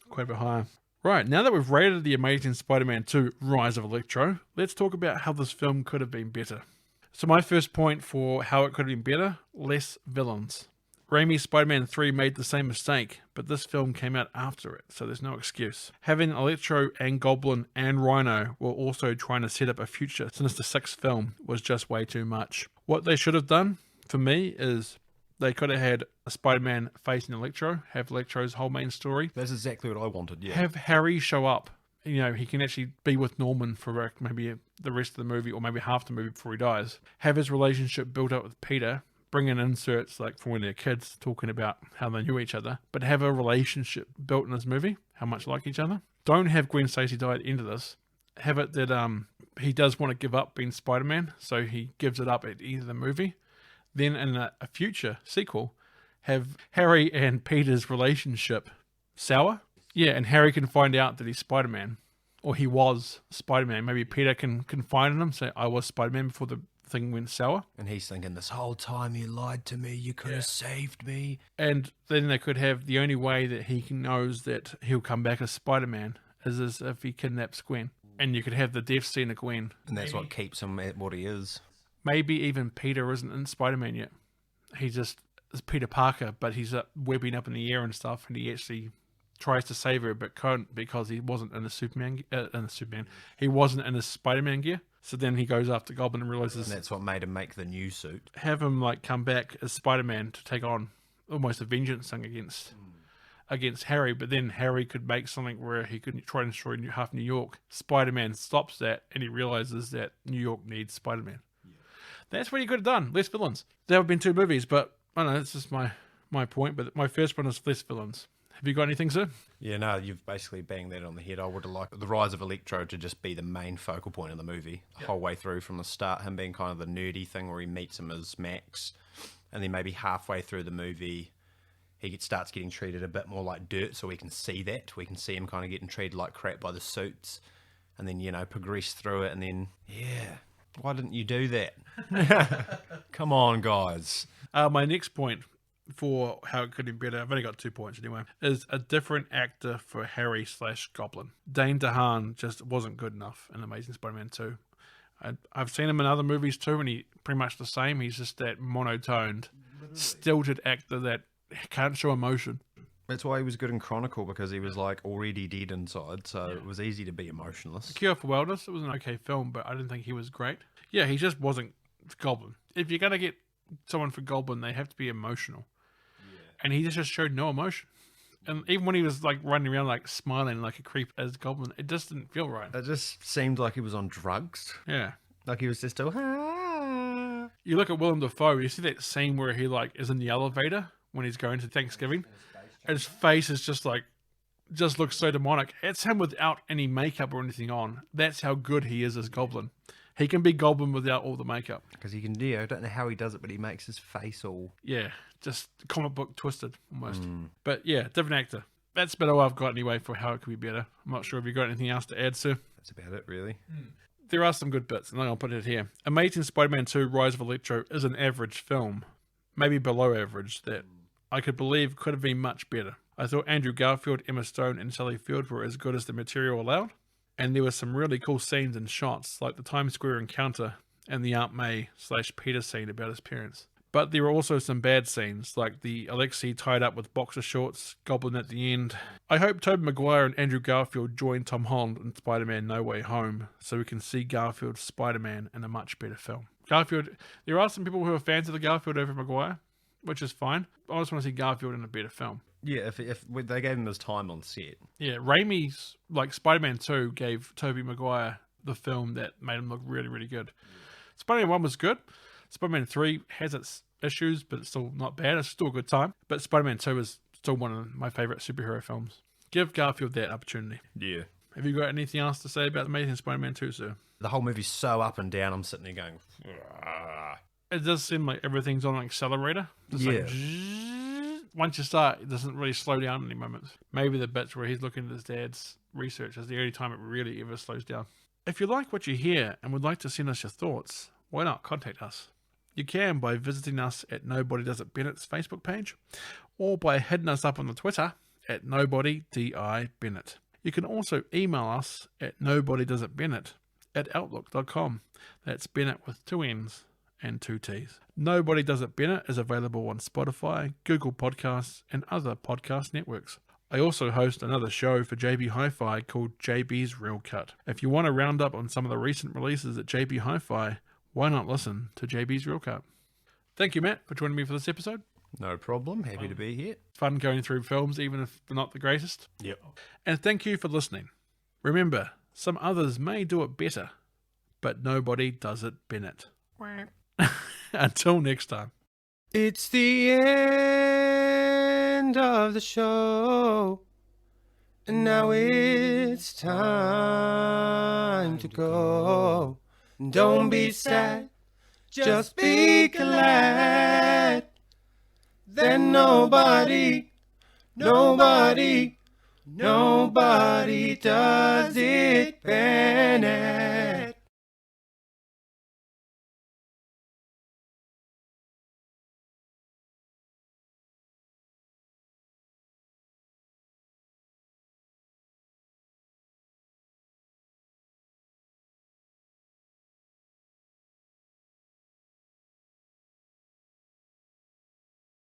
quite a bit higher. Right, now that we've rated The Amazing Spider-Man 2 Rise of Electro, let's talk about how this film could have been better. So my first point for how it could have been better, less villains. Raimi's Spider-Man 3 made the same mistake, but this film came out after it, so there's no excuse. Having Electro and Goblin and Rhino while also trying to set up a future Sinister Six film was just way too much. What they should have done, for me, is they could have had a Spider-Man facing Electro, have Electro's whole main story. That's exactly what I wanted, yeah. Have Harry show up. You know, he can actually be with Norman for maybe the rest of the movie or maybe half the movie before he dies. Have his relationship built up with Peter. Bring in inserts like from when they're kids talking about how they knew each other, but have a relationship built in this movie, how much like each other. Don't have Gwen Stacy die at the end of this. Have it that he does want to give up being Spider-Man, so he gives it up at the end of the movie. Then in a future sequel, have Harry and Peter's relationship sour. Yeah, and Harry can find out that he's Spider-Man, or he was Spider-Man. Maybe Peter can confide in him, say, I was Spider-Man before the thing went sour. And he's thinking, this whole time you lied to me, you could have saved me. And then they could have the only way that he knows that he'll come back as Spider-Man is if he kidnaps Gwen. And you could have the death scene of Gwen. And that's what keeps him at what he is. Maybe even Peter isn't in Spider-Man yet. He just is Peter Parker, but he's webbing up in the air and stuff, and he actually tries to save her, but can't because he wasn't in the He wasn't in his Spider-Man gear. So then he goes after Goblin and realizes... And that's what made him make the new suit. Have him like come back as Spider-Man to take on almost a vengeance thing against Harry, but then Harry could make something where he could try and destroy half New York. Spider-Man stops that, and he realizes that New York needs Spider-Man. Yeah. That's what he could have done. Less villains. There have been 2 movies, but I don't know, it's just my point, but my first one is less villains. Have you got anything, sir? Yeah, no, you've basically banged that on the head. I would have liked the rise of Electro to just be the main focal point of the movie, the whole way through from the start, him being kind of the nerdy thing where he meets him as Max, and then maybe halfway through the movie, he starts getting treated a bit more like dirt, so we can see that. We can see him kind of getting treated like crap by the suits, and then, progress through it, and then, why didn't you do that? Come on, guys. My next point for how it could be better, I've only got 2 points anyway, is a different actor for Harry/Goblin. Dane DeHaan just wasn't good enough in Amazing Spider-Man 2. I've seen him in other movies too, and he's pretty much the same. He's just that monotoned, stilted actor that can't show emotion. That's why he was good in Chronicle, because he was like already dead inside, so it was easy to be emotionless. The Cure for Wellness, it was an okay film, but I didn't think he was great. Yeah, he just wasn't Goblin. If you're going to get someone for Goblin, they have to be emotional. And he just showed no emotion. And even when he was like running around like smiling like a creep as Goblin, it just didn't feel right. It just seemed like he was on drugs. Yeah. Like he was just still... You look at Willem Dafoe, you see that scene where he like is in the elevator when he's going to Thanksgiving. And his face is just looks so demonic. It's him without any makeup or anything on. That's how good he is as Goblin. He can be Goblin without all the makeup. Because he can, I don't know how he does it, but he makes his face all... Yeah, just comic book twisted, almost. But yeah, different actor. That's about all I've got anyway for how it could be better. I'm not sure if you've got anything else to add, sir. That's about it, really. There are some good bits, and I'll put it here. Amazing Spider-Man 2 Rise of Electro is an average film. Maybe below average, that I could believe could have been much better. I thought Andrew Garfield, Emma Stone, and Sally Field were as good as the material allowed. And there were some really cool scenes and shots, like the Times Square encounter and the Aunt May/Peter scene about his parents. But there were also some bad scenes, like the Alexei tied up with boxer shorts, Goblin at the end. I hope Tobey Maguire and Andrew Garfield join Tom Holland in Spider-Man No Way Home, so we can see Garfield's Spider-Man in a much better film. Garfield, there are some people who are fans of the Garfield over Maguire, which is fine. I just want to see Garfield in a better film. Yeah, if they gave him his time on set. Yeah, Raimi's, like Spider-Man 2 gave Tobey Maguire the film that made him look really, really good. Spider-Man 1 was good. Spider-Man 3 has its issues, but it's still not bad. It's still a good time. But Spider-Man 2 is still one of my favourite superhero films. Give Garfield that opportunity. Yeah. Have you got anything else to say about Amazing Spider-Man 2, sir? The whole movie's so up and down, I'm sitting there going... It does seem like everything's on an accelerator. Just yeah. Like, once you start, it doesn't really slow down any moments. Maybe the bits where he's looking at his dad's research is the only time it really ever slows down. If you like what you hear and would like to send us your thoughts, why not contact us? You can by visiting us at Nobody Does It Bennett's Facebook page, or by hitting us up on the Twitter at NobodyDIBennett. You can also email us at nobodydoesitbennett@outlook.com. That's Bennett with 2 N's and 2 T's. Nobody Does It Bennett is available on Spotify, Google Podcasts, and other podcast networks. I also host another show for JB Hi-Fi called JB's Real Cut. If you want to round up on some of the recent releases at JB Hi-Fi, why not listen to JB's Real Cut? Thank you, Matt, for joining me for this episode. No problem. Happy to be here. Fun going through films, even if they're not the greatest. Yep. And thank you for listening. Remember, some others may do it better, but nobody does it Bennett. Until next time. It's the end of the show, and now it's time to go. Don't be sad, just be glad that nobody does it Bennett.